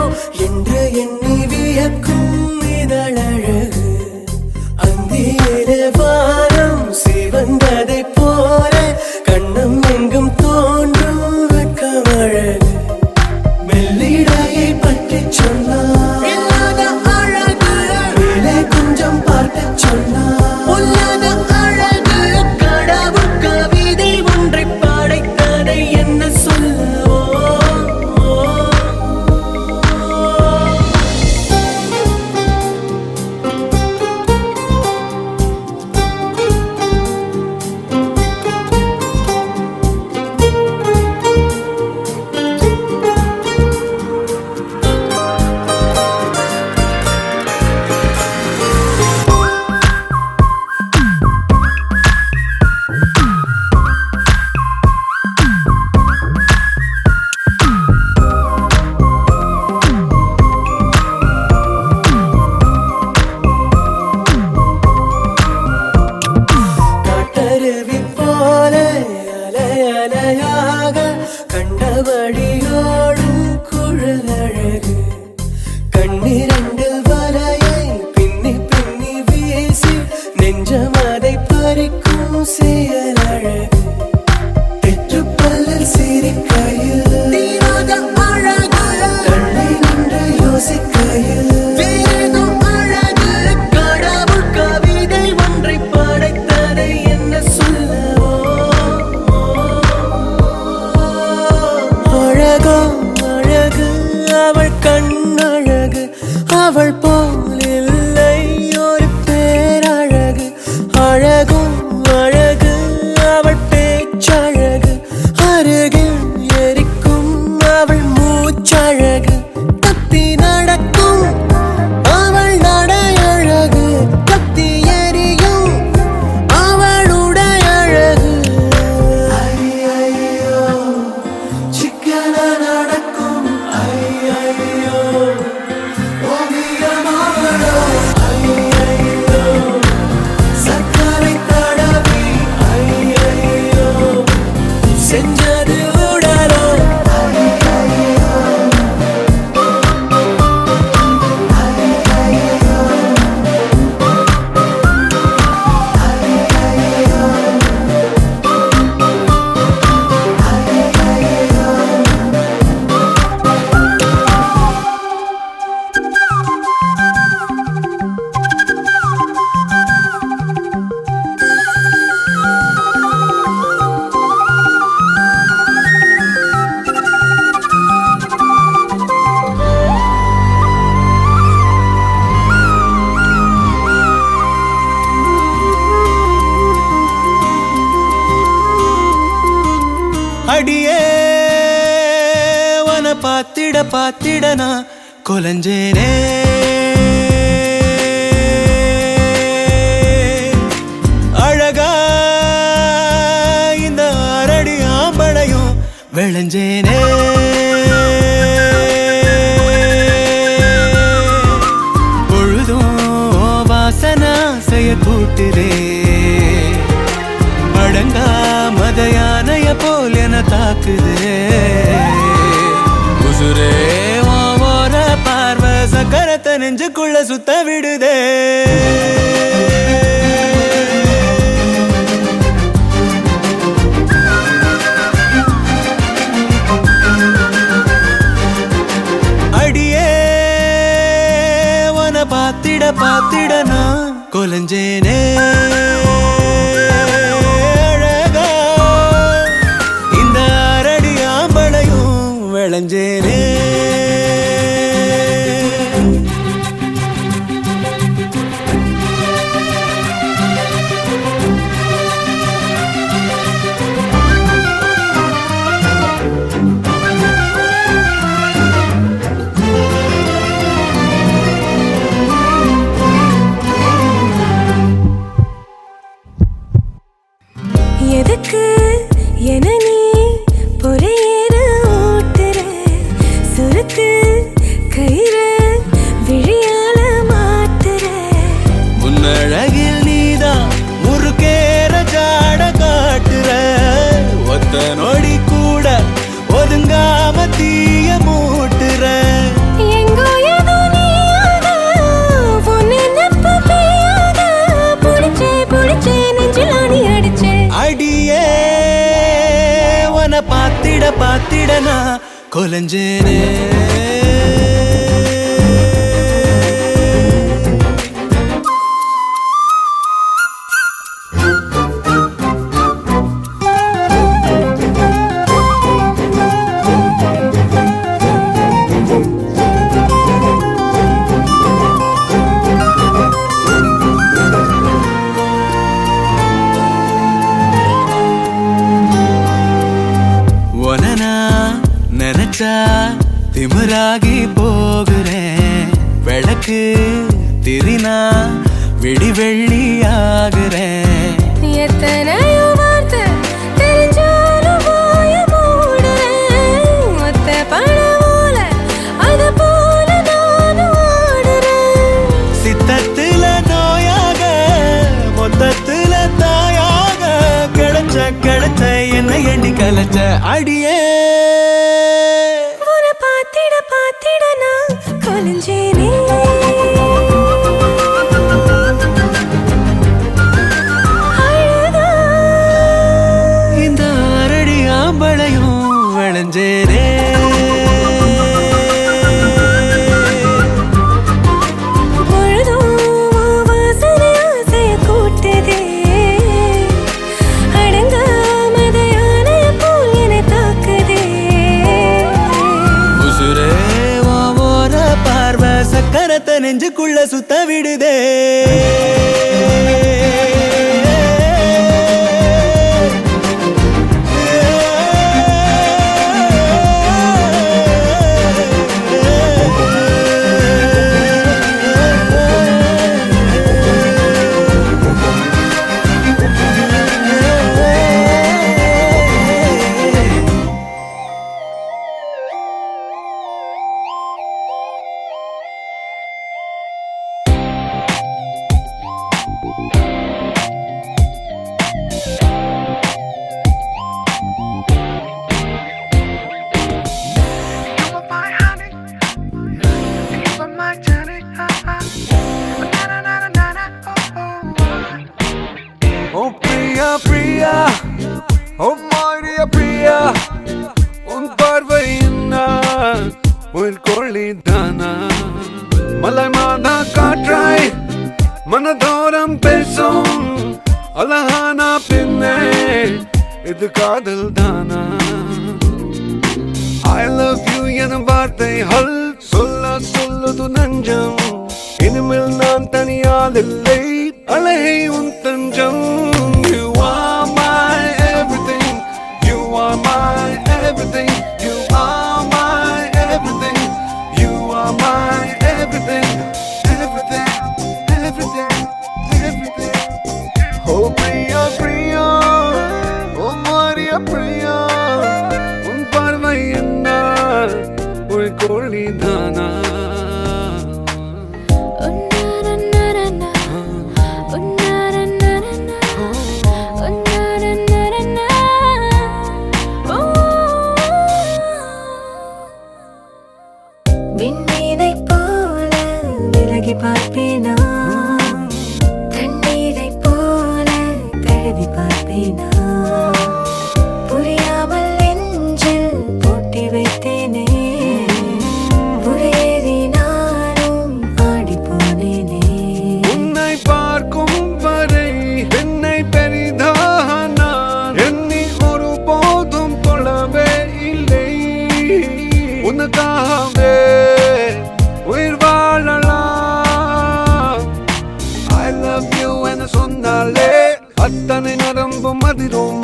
என்று எண்ணி வியக்கும் இதழழகு அந்தியிலே வானம் சிவந்ததை போல கண்ணம் எங்கும் தோன்றும் வெட்கமழகு மெல்லிடையை பற்றி சொன்னார் இல்லாத அழகு மேலே கொஞ்சம் பார்க்க சொன்னார் உள்ளாத அழகு கடவுள் கவிதை ஒன்றை படைத்ததை என்ன சொல்லவோ காட்டருவி போல அலையலையாக கண்டபடியோடும் குழலழகு கண்ணிரண்டில் வலையை பின்னி பின்னி வீசி நெஞ்சம் அதை பறிக்கும் செயலழகு தெற்றுப்பல்லில் சிரிக்கையில் தீராத அழகு கண்ணை நின்று யோசிக்கையில் வேறேதும் அழகு கடவுள் கவிதை ஒன்றை படைத்ததை என்ன சொல்லவோ அழகோ அழகு அவள் கண்ணழகு அவள் போல் இல்லை ஒரு பேரழகு அழகோ அழகு அவள் பாத்திட பாத்திட நான் கொலஞ்சேனே அழகா இந்த அரடி ஆம்பளையும் விளைஞ்சேனே பொழுதும் வாசனா செய்ய கூட்டுதே அடங்கா மதையானைய போல் என தாக்குதே உசுரே ஓர பார்வை சக்கரத்தை நெஞ்சுக்குள்ள சுத்த விடுதே அடியே வன பாத்திட பாத்திட நான் கொலஞ்சேனே அழகா இந்த அரடி ஆம்பளையும் விளைஞ்சேனே எதுக்கு என நீ பொறையேற ஓட்டுற சுருக்கு கயிற விழியால மாட்டுற முன்னழகில் நீதான் முறுக்கேற ஜாட காட்டுற ஒத்த நொடி கூட ஒதுங்காம தீய மூட்டுற எங்கோ ஏதோ நீயாத பொண்ணு நெப்பு பெய்யாத புடிச்சே நெஞ்சில் ஆணி அடிச்சே அடியே வன பாத்திட பாத்திட நான் கொலஞ்சேனே நினைச்சா திமிராகி போகிறேன் விளக்கு திரினா விடி வெள்ளி ஆகுறேன் எத்தனையோ வார்த்தை தெரிஞ்சாலும் வாய மூடுறேன் ஒத்த பணமோல அது போல நானும் ஆடுறேன் சித்தத்துல நோயாக மொத்தத்துல தாயாக கிடைச்ச என்ன எண்ணி கலைச்ச அடியே பாத்திட பாத்திட நான் கொலஞ்சேனே அழகா இந்த அரடி ஆம்பளையும் விளைஞ்சேனே பொழுதும் வாசனை ஆசைய கூட்டுதே அடங்காமத யானைய போல் என்னை தாக்குதே உசுரே ஓர பார்வை சக்கரத்தை நெஞ்சுக்குள்ள சுத்த விடுதே Oh Priya Priya, oh my dear Priya, un பார்வை என்ன உன் கொள்ளிதானா மலை மாதா காற்றாய் மனதோரம் பேசும் அழகான பெண்ணே இது காதல் தானா I love you எனும் வார்த்தைகள் சொல்லுது நெஞ்சம் இனிமேல் நான் தனியால் இல்லை அழகை உன் தஞ்சம் You are my everything, you are my everything, you are my பார்ப்பேனா புரியாமல் நெஞ்சில் பூட்டி வைத்தேனே புரியேறி நானும் ஆடி போனேனே உன்னை பார்க்கும் வரை என்னை பெரிதாக நான் எண்ணி ஒரு போதும் கொள்ளவே இல்லை உனக்காகவே உயிர் வாழலாம் I love you என சொன்னாலே அத்தனை நரம்பும் அதிரும்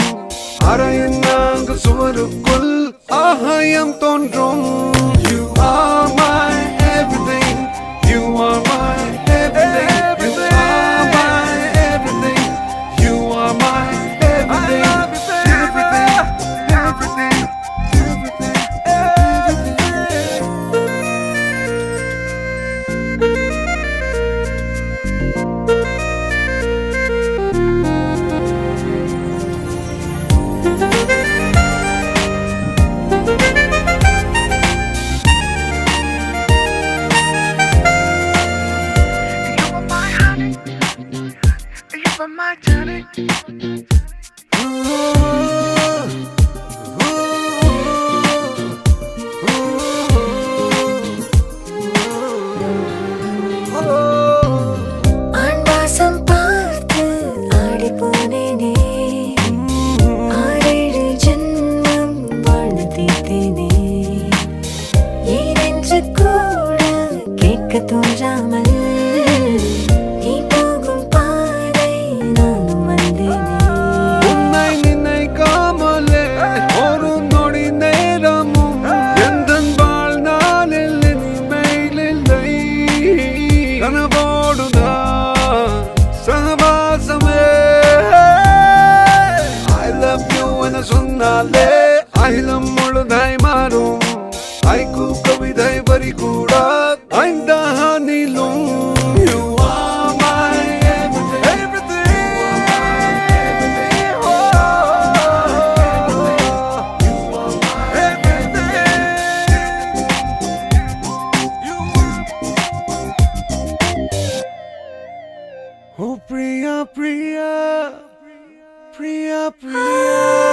அறையின் நாங்கள் சுவருக்குள் ஆகாயம் தோன்றும் You are my everything You are my everything You are my everything You are my everything Everything Everything Everything ஆண்வாசம் பார்த்து ஆடி போனேனே ஆறேழு ஜென்மம் வாழ்ந்து தீர்த்தேனே ஏனென்று கூட கேட்க தோன்றாமல் நீ போகும் பாதை நானும் வந்தேனே உன்னை நினைக்காமலே ஒரு நொடி நேரமும் எந்தன் வாழ்நாளில் இனிமேலில்லை கனவோடுதான் சகவாசமே I love you என சொன்னாலே அகிலம் முழுதாய் மாறும் ஐக்கு கவிதை வரி கூட ஐந்தானிலும் You are my everything Oh, you are my everything You are Oh Priya Priya Priya Priya